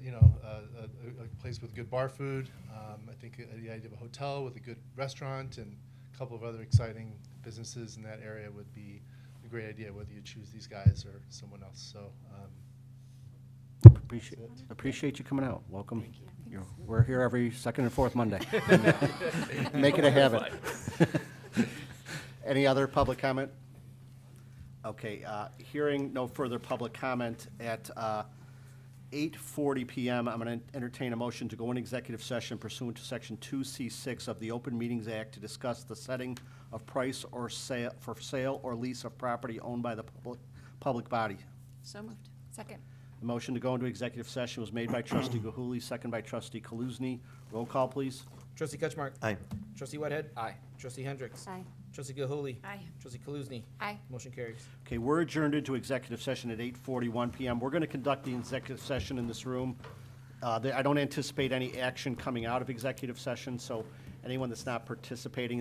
place with good bar food. I think the idea of a hotel with a good restaurant and a couple of other exciting businesses in that area would be a great idea, whether you choose these guys or someone else. So, Appreciate you coming out. Welcome. We're here every second and fourth Monday. Make it a habit. Any other public comment? Okay, hearing no further public comment at 8:40 PM, I'm going to entertain a motion to go in executive session pursuant to Section 2C6 of the Open Meetings Act to discuss the setting of price or sale, for sale or lease of property owned by the public body. So moved. Second. The motion to go into executive session was made by trustee Gahuli, second by trustee Kaluzny. Roll call, please. Trustee Ketchmark. Aye. Trustee Whitehead. Aye. Trustee Hendricks. Aye. Trustee Gilhooly. Aye. Trustee Kaluzny. Aye. Motion carries. Okay, we're adjourned into executive session at 8:41 PM. We're going to conduct the executive session in this room. I don't anticipate any action coming out of executive session, so anyone that's not participating in the